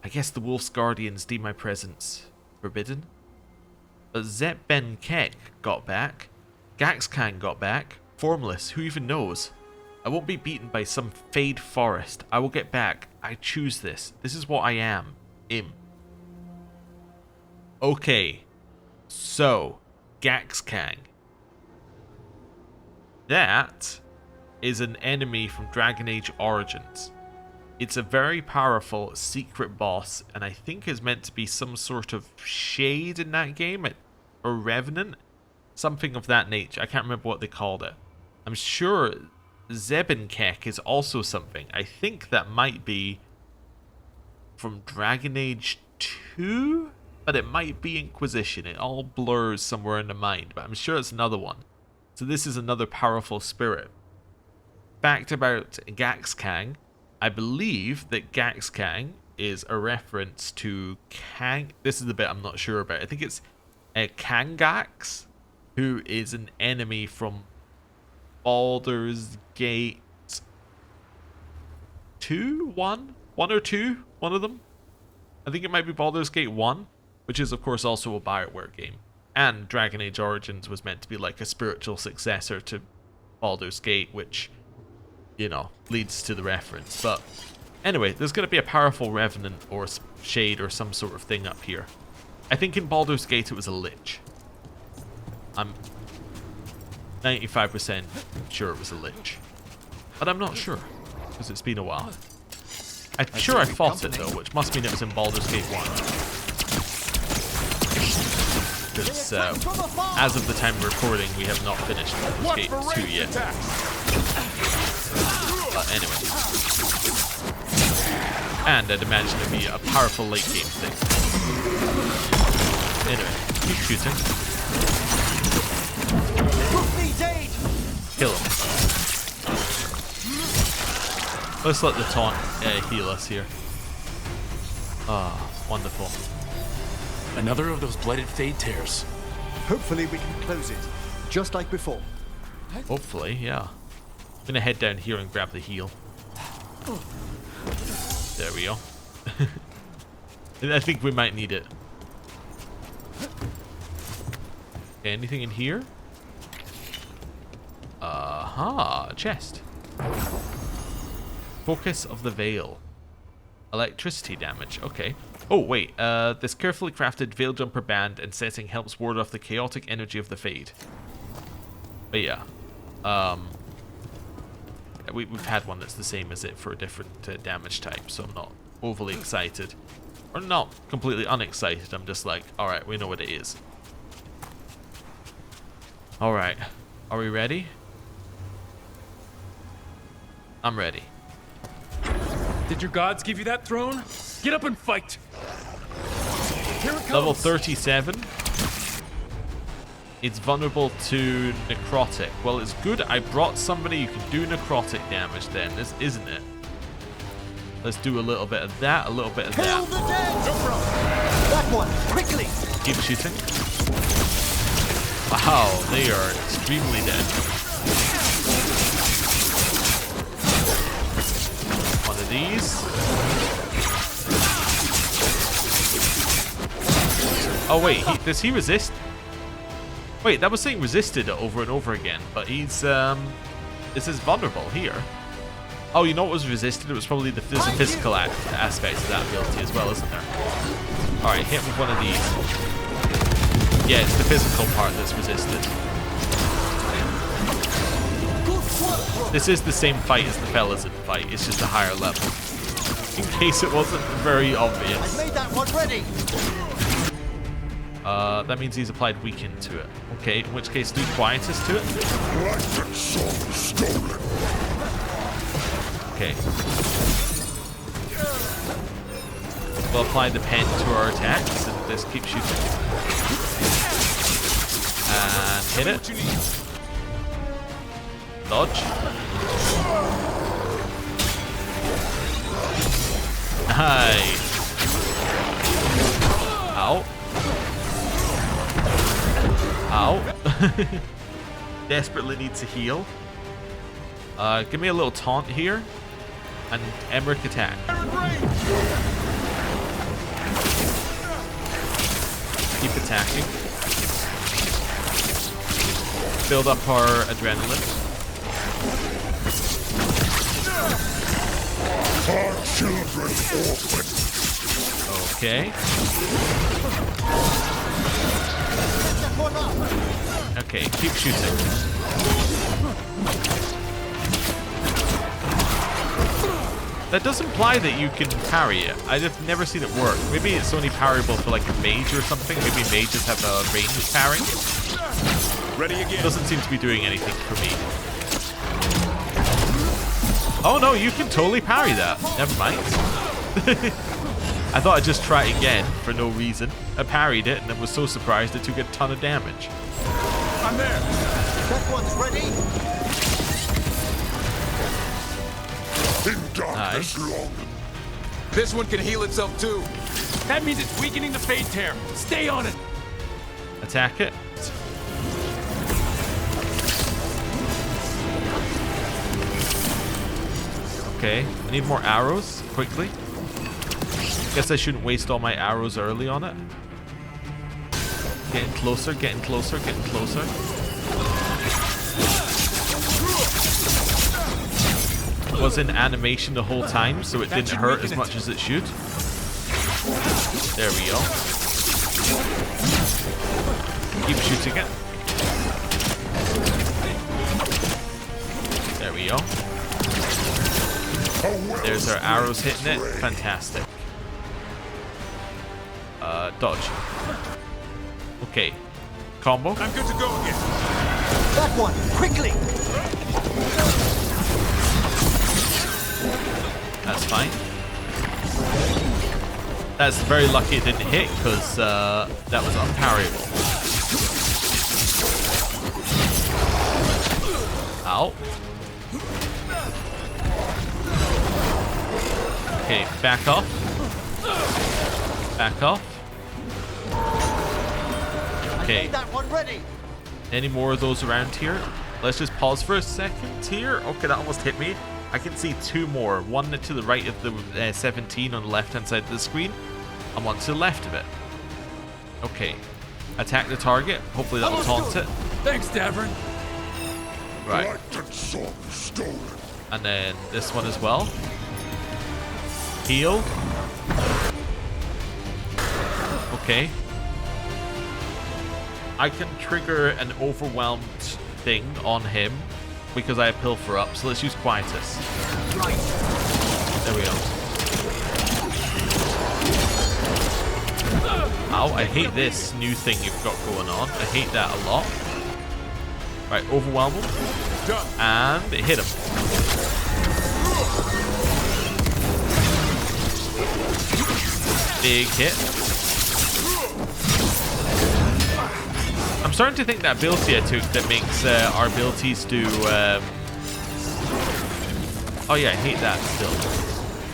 I guess the Wolf's Guardians deem my presence forbidden? But Zep Ben Kek got back. Gaxkang got back. Formless, who even knows? I won't be beaten by some fade forest. I will get back. I choose this. This is what I am. Okay. So, Gaxkang. That is an enemy from Dragon Age Origins. It's a very powerful secret boss, and I think is meant to be some sort of shade in that game, or revenant, something of that nature. I can't remember what they called it. I'm sure Zebenkek is also something. I think that might be from Dragon Age 2, but it might be Inquisition. It all blurs somewhere in the mind, but I'm sure it's another one. So this is another powerful spirit. Fact about Gaxkang, I believe that Gaxkang is a reference to Kang. This is the bit I'm not sure about. I think it's Kangax, who is an enemy from Baldur's Gate 2? 1 or 2? One of them? I think it might be Baldur's Gate 1, which is of course also a BioWare game. And Dragon Age Origins was meant to be like a spiritual successor to Baldur's Gate, which, you know, leads to the reference. But anyway, there's going to be a powerful revenant or shade or some sort of thing up here. I think in Baldur's Gate it was a lich. I'm 95% sure it was a lich. But I'm not sure, because it's been a while. I'm sure I fought it though, which must mean it was in Baldur's Gate 1. Because as of the time of recording, we have not finished Baldur's Gate 2 yet. But anyway. And I'd imagine it'd be a powerful late game thing. Anyway, keep shooting. Kill him. Let's let the taunt heal us here. Ah, wonderful. Another of those blighted fade tears. Hopefully we can close it, just like before. Hopefully, yeah. I'm gonna head down here and grab the heal. There we go. I think we might need it. Okay, anything in here? A chest. Focus of the Veil. Electricity damage, okay. Oh, wait, this carefully crafted Veil Jumper band and setting helps ward off the chaotic energy of the Fade. But yeah, we've had one that's the same as it for a different damage type, so I'm not overly excited. Or not completely unexcited, I'm just like, alright, we know what it is. Alright, are we ready? I'm ready. Did your gods give you that throne? Get up and fight! Here it comes. Level 37. It's vulnerable to necrotic. Well, it's good I brought somebody who can do necrotic damage then, isn't it? Let's do a little bit of that, a little bit of that. Kill the dead! That one, quickly! Keep shooting. Wow, they are extremely dead. One of these. Oh wait, does he resist? Wait, that was saying resisted over and over again, but he's this is vulnerable here. Oh, you know what was resisted? It was probably there's a physical aspect to that ability as well, isn't there? Alright, hit him with one of these. Yeah, it's the physical part that's resisted. This is the same fight as the Felazin fight, it's just a higher level. In case it wasn't very obvious. I made that one ready! That means he's applied weaken to it. Okay, in which case do quietus to it. Okay. We'll apply the pen to our attacks and just keep shooting. And hit it. Dodge. Nice. Ow. Ow. Desperately needs to heal. Give me a little taunt here. And Emmerich attack. Keep attacking. Build up our adrenaline. Our children orphan. Okay. Okay, keep shooting. That does imply that you can parry it. I've never seen it work. Maybe it's only parryable for like a mage or something. Maybe mages have a range parry. Ready again. It doesn't seem to be doing anything for me. Oh no, you can totally parry that. Never mind. I thought I'd just try it again for no reason. I parried it and then was so surprised it took a ton of damage. I'm there. That one's ready. In darkness long. This one can heal itself too. That means it's weakening the fade tear. Stay on it. Attack it. Okay, I need more arrows quickly. Guess I shouldn't waste all my arrows early on it. Getting closer, getting closer, getting closer. It was in animation the whole time, so it didn't hurt as much as it should. There we go. Keep shooting it. There we go. There's our arrows hitting it. Fantastic. Dodge. Okay. Combo. I'm good to go again. That one, quickly! That's fine. That's very lucky it didn't hit because that was unparryable. Ow. Okay, back off. Back off. Okay. That one ready. Any more of those around here? Let's just pause for a second here. Okay, that almost hit me. I can see two more. One to the right of the 17 on the left-hand side of the screen, and one to the left of it. Okay. Attack the target. Hopefully that will taunt it. Thanks, Davern. Right. And then this one as well. Heal. Okay. I can trigger an overwhelmed thing on him because I have Pilfer up, so let's use Quietus. Right. There we go. Ow, I hate this new thing you've got going on. I hate that a lot. Right, overwhelm him. And hit him. Big hit. I'm starting to think that ability I took that makes our abilities do... Oh yeah, I hate that still.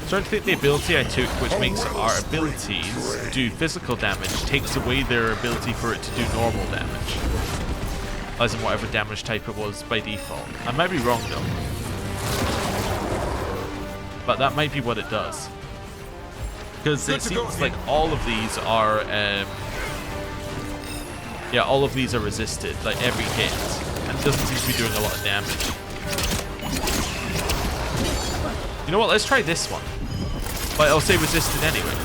I'm starting to think the ability I took which makes our abilities do physical damage takes away their ability for it to do normal damage. As in whatever damage type it was by default. I might be wrong though. But that might be what it does. Because it seems like all of these are... yeah, all of these are resisted, like every hit. And it doesn't seem to be doing a lot of damage. You know what, let's try this one. But I'll say resisted anyway.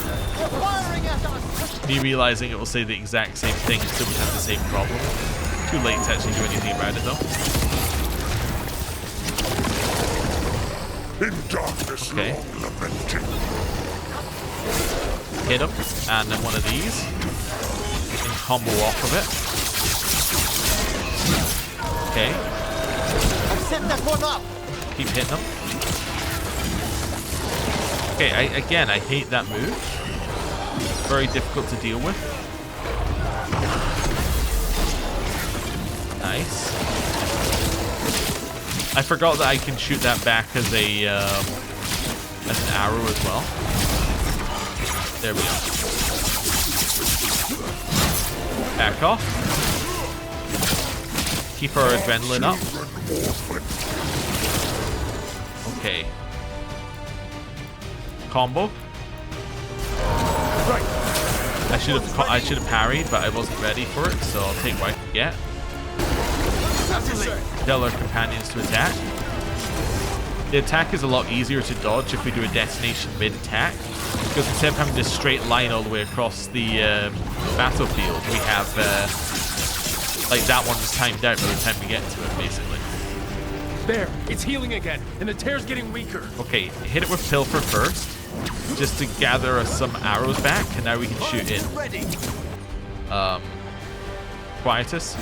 Me realizing it will say the exact same thing, so we have the same problem. Too late to actually do anything about it though. In darkness, okay. Hit him, and then one of these. Combo off of it. Okay. I've set that one up. Keep hitting him. Okay, I hate that move. Very difficult to deal with. Nice. I forgot that I can shoot that back as a as an arrow as well. There we go. Back off. Keep our adrenaline up. Okay. Combo. I should have parried, but I wasn't ready for it, so I'll take what I can get. Tell our companions to attack. The attack is a lot easier to dodge if we do a detonation mid-attack, because instead of having this straight line all the way across the battlefield, we have like that one's timed out by the time we get to it, basically. There, it's healing again, and the tear's getting weaker. Okay, hit it with Pilfer first, just to gather us some arrows back, and now we can shoot in. Quietus.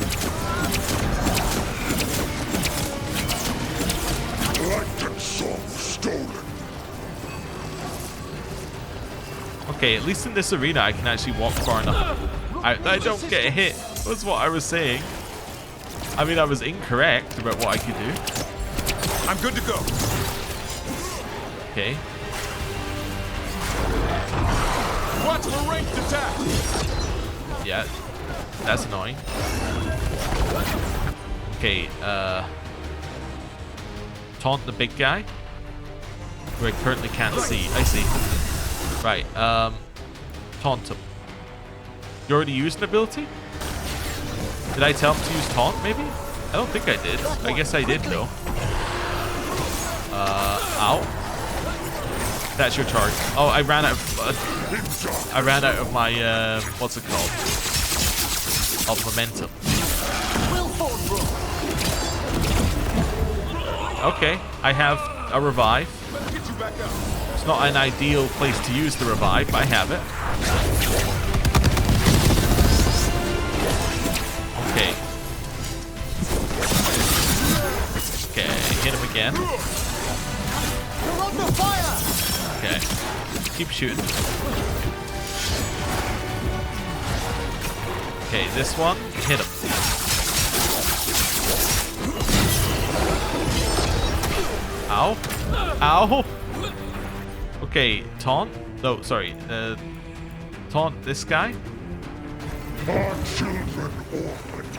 Okay, at least in this arena I can actually walk far enough. I don't get hit, was what I was saying. I mean, I was incorrect about what I could do. I'm good to go. Okay. Watch for ranged attack. Yeah, that's annoying. Okay, taunt the big guy, who I currently can't see. I see. Right, taunt him. You already used an ability? Did I tell him to use taunt, maybe? I don't think I did. I guess I did, though. Ow. That's your charge. Oh, I ran out of my, what's it called? Of momentum. Okay, I have a revive. It's not an ideal place to use the revive, but I have it. Okay. Okay, hit him again. Okay. Keep shooting. Okay, this one, hit him. Ow. Ow. Okay, taunt. No, sorry. Taunt this guy. Our children orphaned.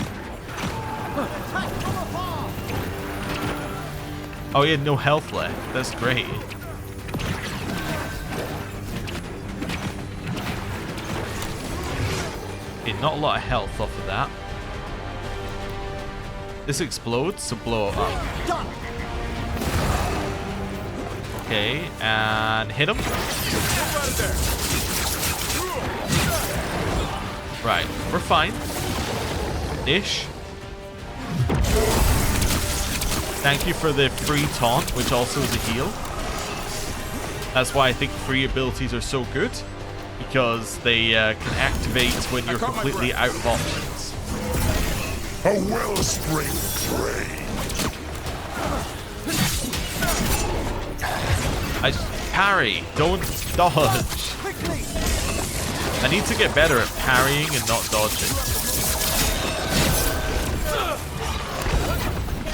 Oh, he had no health left. That's great. Okay, not a lot of health off of that. This explodes, so blow it up. Okay, and hit him. Right, we're fine. Ish. Thank you for the free taunt, which also is a heal. That's why I think free abilities are so good, because they can activate when you're completely out of options. A wellspring trade. Parry, don't dodge. I need to get better at parrying and not dodging.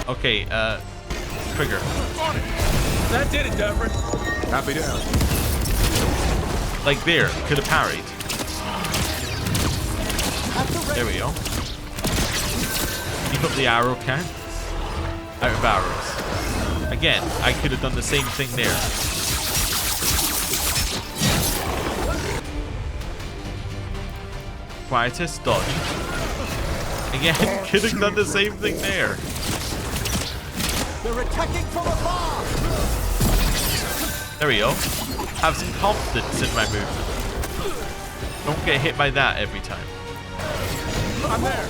Okay, trigger. That did it, Devrin. Happy down. Like there, could have parried. There we go. Keep up the arrow count. Out of arrows. Again, I could have done the same thing there. Quietus, dodge. Again, could have done the same thing there. They're attacking from afar. There we go. Have some confidence in my movement. Don't get hit by that every time. I'm there.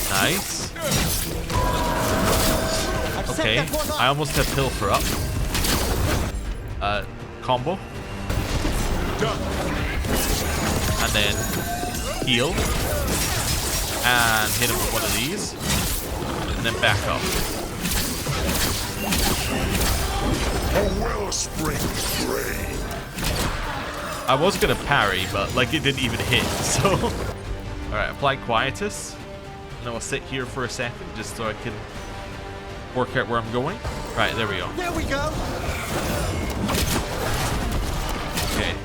Nice. Okay, I almost have Pilfer up. Combo. And then heal. And hit him with one of these. And then back up. A wellspring trade. I was gonna parry, but like it didn't even hit, so. Alright, apply Quietus. And then we'll sit here for a second just so I can work out where I'm going. Right, there we go. There we go. Okay.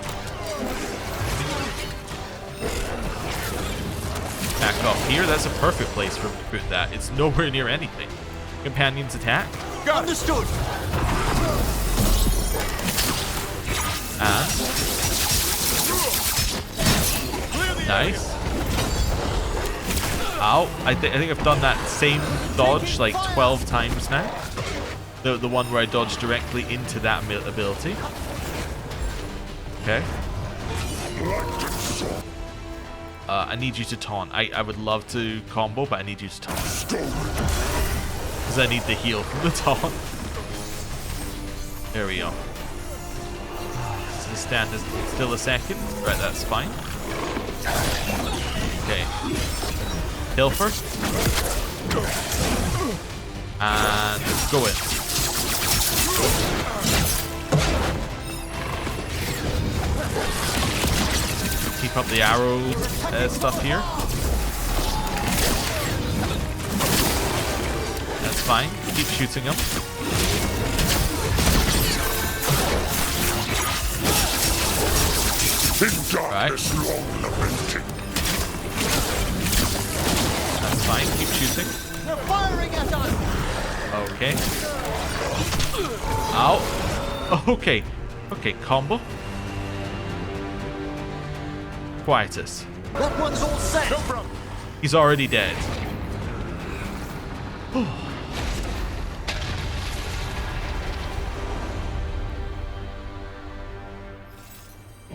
Back up here. That's a perfect place for me to put that. It's nowhere near anything. Companion's attack. Understood. And nice. Ow. I think I've done that same dodge like 12 times now. The one where I dodged directly into that ability. Okay. I need you to taunt. I would love to combo, but I need you to taunt. Because I need the heal from the taunt. There we go. So stand still a second. Right, that's fine. Okay. Pilfer. And go in. Keep up the arrow stuff here. That's fine. Keep shooting them. Right. That's fine. Keep shooting. They're firing at us. Okay. Ow. Okay. Okay, combo. Quietus. That one's all set. He's already dead.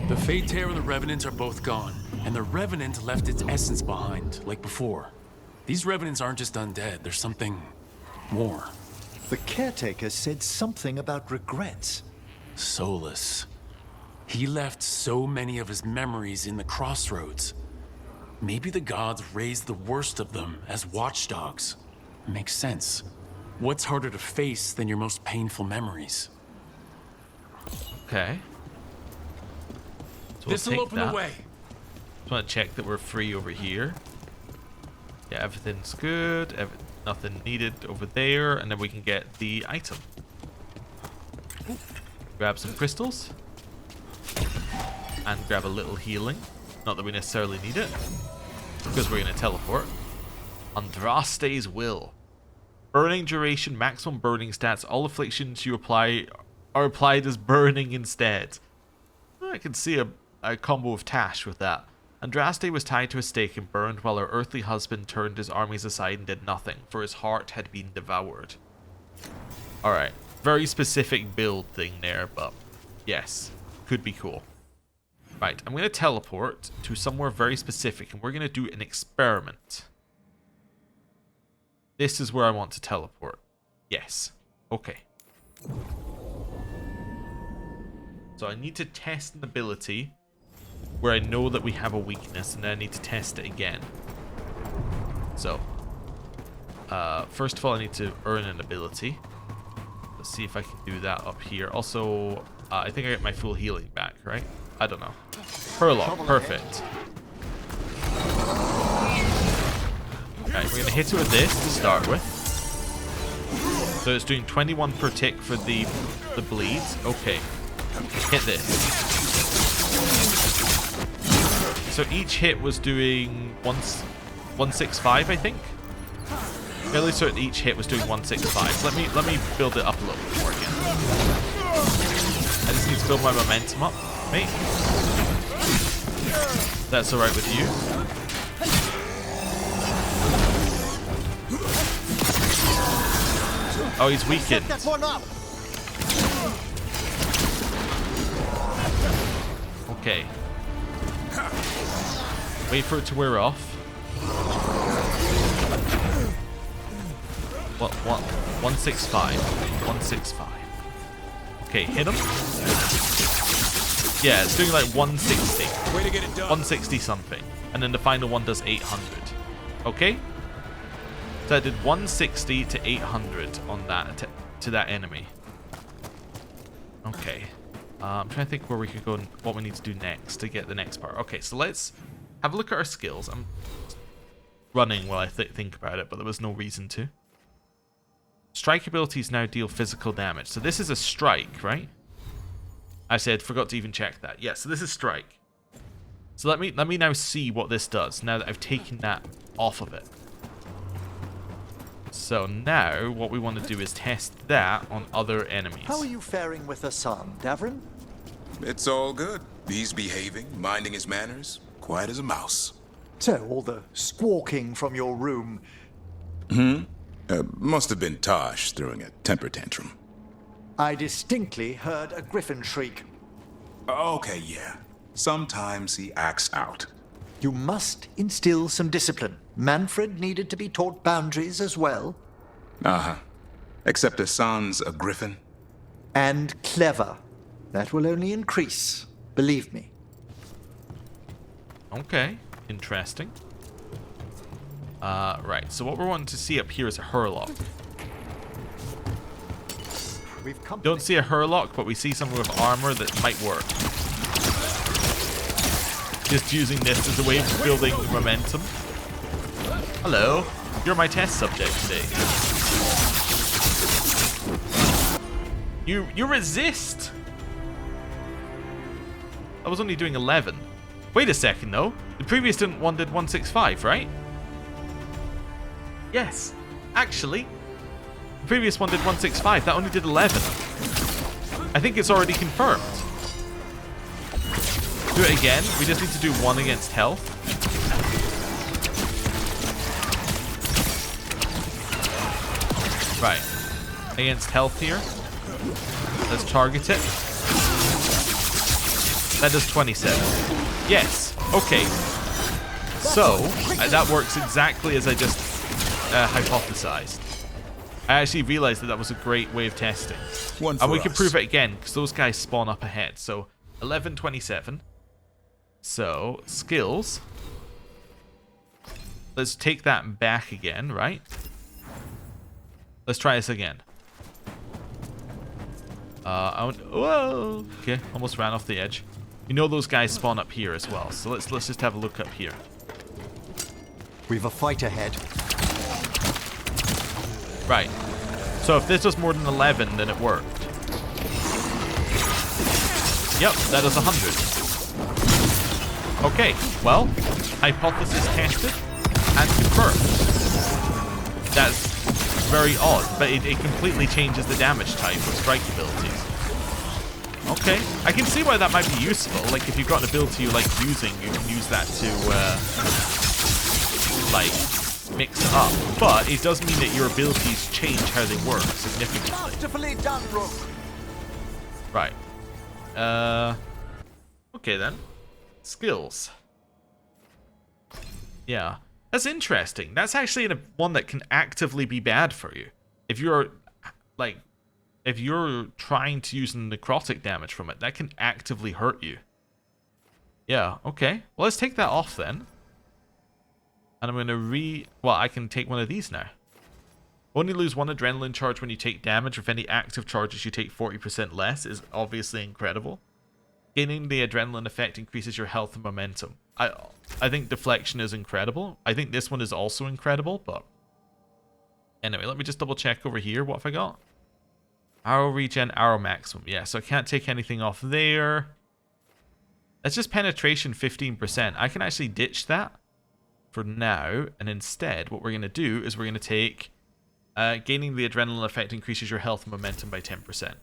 The Fate Tear and the Revenants are both gone. And the Revenant left its essence behind, like before. These Revenants aren't just undead, there's something more. The caretaker said something about regrets. Solus. He left so many of his memories in the crossroads. Maybe the gods raised the worst of them as watchdogs. Makes sense. What's harder to face than your most painful memories? Okay. So This'll open the way. Just want to check that we're free over here. Yeah, everything's good. Nothing needed over there, and then we can get the item. Grab some crystals. And grab a little healing. Not that we necessarily need it, because we're going to teleport. Andraste's Will. Burning duration, maximum burning stats. All afflictions you apply are applied as burning instead. I can see a combo of Tash with that. Andraste was tied to a stake and burned while her earthly husband turned his armies aside and did nothing, for his heart had been devoured. Alright, very specific build thing there, but yes, could be cool. Right, I'm going to teleport to somewhere very specific, and we're going to do an experiment. This is where I want to teleport. Yes. Okay. So I need to test an ability where I know that we have a weakness, and then I need to test it again. So, first of all, I need to earn an ability. Let's see if I can do that up here. Also, I think I get my full healing back, right? I don't know. Hurlock, perfect. Right, we're going to hit it with this to start with. So it's doing 21 per tick for the bleeds. Okay. Hit this. So each hit was doing 165, I think. Fairly certain each hit was doing 165. Let me build it up a little bit more again. I just need to build my momentum up, mate. That's alright with you. Oh, he's weakened. Okay. Wait for it to wear off. What? 165. 165. Okay, hit him. Yeah, it's doing like 160. Way to get it done. 160 something. And then the final one does 800. Okay? So I did 160 to 800 on that to that enemy. Okay. I'm trying to think where we could go and what we need to do next to get the next part. Okay, so let's have a look at our skills. I'm running while I think about it, but there was no reason to. Strike abilities now deal physical damage. So this is a strike, right? I forgot to even check that. Yeah, so this is strike. So let me now see what this does now that I've taken that off of it. So now what we want to do is test that on other enemies. How are you faring with Hassan, Davrin? It's all good. He's behaving, minding his manners, quiet as a mouse. So, all the squawking from your room. Must have been Tosh throwing a temper tantrum. I distinctly heard a griffin shriek. Okay, yeah. Sometimes he acts out. You must instill some discipline. Manfred needed to be taught boundaries as well. Uh-huh. Except Hassan's a griffin. And clever. That will only increase, believe me. Okay, interesting. Right, so what we're wanting to see up here is a Hurlock. Don't see a Hurlock, but we see someone with armor that might work. Just using this as a way of building momentum. Hello, you're my test subject today. You resist! I was only doing 11. Wait a second though. The previous one did 165, right? Yes. Actually, the previous one did 165. That only did 11. I think it's already confirmed. Do it again. We just need to do one against health. Right. Against health here. Let's target it. That does 27. Yes. Okay. So, that works exactly as I just hypothesized. I actually realized that was a great way of testing. And we can prove it again, because those guys spawn up ahead. So, 1127. So, skills. Let's take that back again, right? Let's try this again. Whoa! Okay, almost ran off the edge. You know those guys spawn up here as well, so let's just have a look up here. We've a fight ahead. Right. So if this was more than 11, then it worked. Yep, that is 100. Okay, well, hypothesis tested and confirmed. That's very odd, but it completely changes the damage type with strike abilities. Okay, I can see why that might be useful. Like, if you've got an ability you like using, you can use that to, like, mix it up. But it does mean that your abilities change how they work significantly. Masterfully done, Rook. Right. Okay then. Skills. Yeah. That's interesting. That's actually one that can actively be bad for you. If you're, like, if you're trying to use necrotic damage from it, that can actively hurt you. Yeah, okay. Well, let's take that off then. And I'm going to well, I can take one of these now. Only lose 1 adrenaline charge when you take damage. With any active charges, you take 40% less is obviously incredible. Gaining the adrenaline effect increases your health and momentum. I think deflection is incredible. I think this one is also incredible, but... Anyway, let me just double check over here. What have I got? Arrow regen, arrow maximum. Yeah, so I can't take anything off there. That's just penetration 15%. I can actually ditch that for now. And instead, what we're going to do is we're going to take... gaining the adrenaline effect increases your health and momentum by 10%.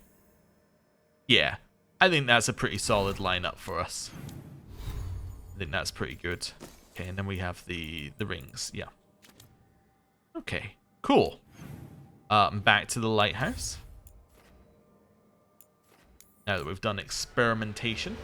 Yeah, I think that's a pretty solid lineup for us. I think that's pretty good. Okay, and then we have the rings. Yeah. Okay, cool. Back to the lighthouse. Now that we've done experimentation.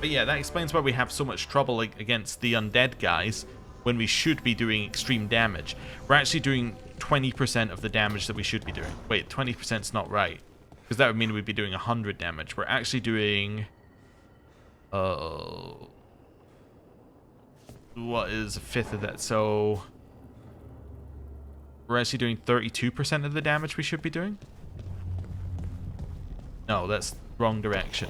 But yeah, that explains why we have so much trouble against the undead guys when we should be doing extreme damage. We're actually doing 20% of the damage that we should be doing. Wait, 20%'s not right. Because that would mean we'd be doing 100 damage. We're actually doing... what is a fifth of that? So... we're actually doing 32% of the damage we should be doing? No, that's wrong direction.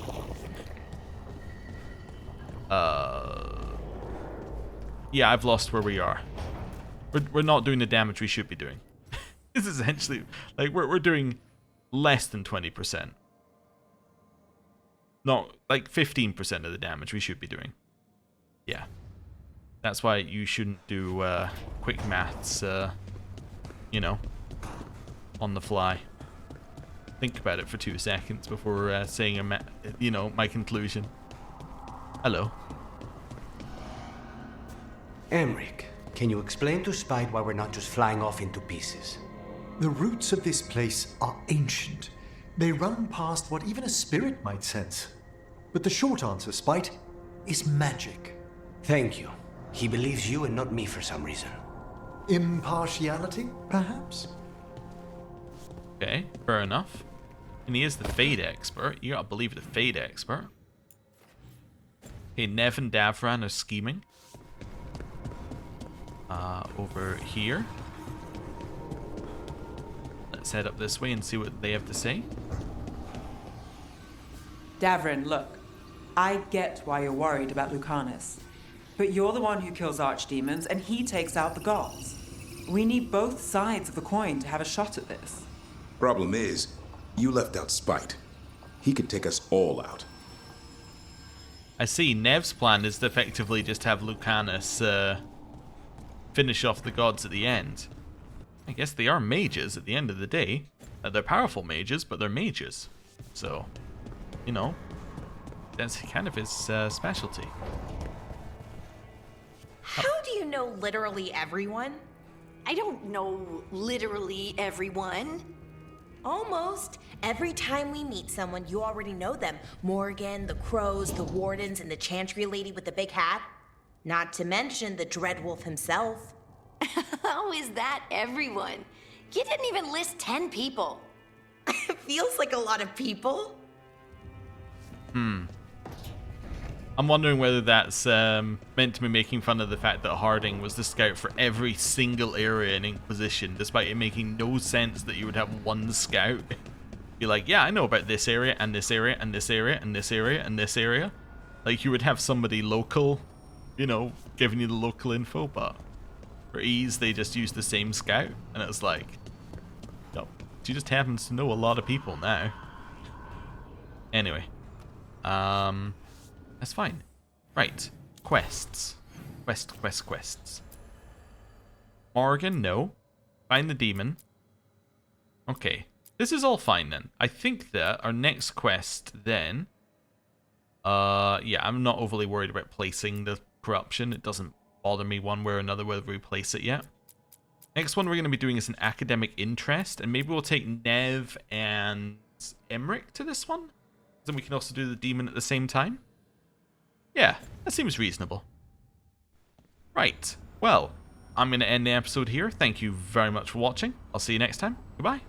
Yeah, I've lost where we are. We're not doing the damage we should be doing. This is essentially... like, we're doing less than 20%. Not, like 15% of the damage we should be doing. Yeah. That's why you shouldn't do quick maths, you know, on the fly. Think about it for 2 seconds before saying, you know, my conclusion. Hello. Emric, can you explain to Spite why we're not just flying off into pieces? The roots of this place are ancient. They run past what even a spirit might sense. But the short answer, Spite, is magic. Thank you. He believes you and not me for some reason. Impartiality, perhaps? Okay, fair enough. And he is the Fade expert. You gotta believe the Fade expert. Okay, Nev and Davran are scheming. Over here. Let's head up this way and see what they have to say. Davrin, look. I get why you're worried about Lucanus. But you're the one who kills archdemons, and he takes out the gods. We need both sides of the coin to have a shot at this. Problem is, you left out Spite. He could take us all out. I see. Nev's plan is to effectively just have Lucanus finish off the gods at the end. I guess they are mages at the end of the day. They're powerful mages, but they're mages. So, you know, that's kind of his specialty. How do you know literally everyone? I don't know literally everyone. Almost. Every time we meet someone, you already know them. Morgan, the crows, the wardens, and the chantry lady with the big hat. Not to mention the Dreadwolf himself. How is that everyone? You didn't even list 10 people. It feels like a lot of people. I'm wondering whether that's meant to be making fun of the fact that Harding was the scout for every single area in Inquisition, despite it making no sense that you would have one scout. Be like, yeah, I know about this area, and this area, and this area, and this area, and this area. Like, you would have somebody local, you know, giving you the local info, but for ease, they just use the same scout, and it's like, no, she just happens to know a lot of people now. Anyway, that's fine. Right, quests. Quests. Morgan, no. Find the demon. Okay, this is all fine then. I think that our next quest then, yeah, I'm not overly worried about placing the corruption. It doesn't bother me one way or another whether we place it yet. Next one we're going to be doing is an academic interest, and maybe we'll take Nev and Emmerich to this one. Then we can also do the demon at the same time. Yeah, that seems reasonable. Right, well, I'm going to end the episode here. Thank you very much for watching. I'll see you next time. Goodbye.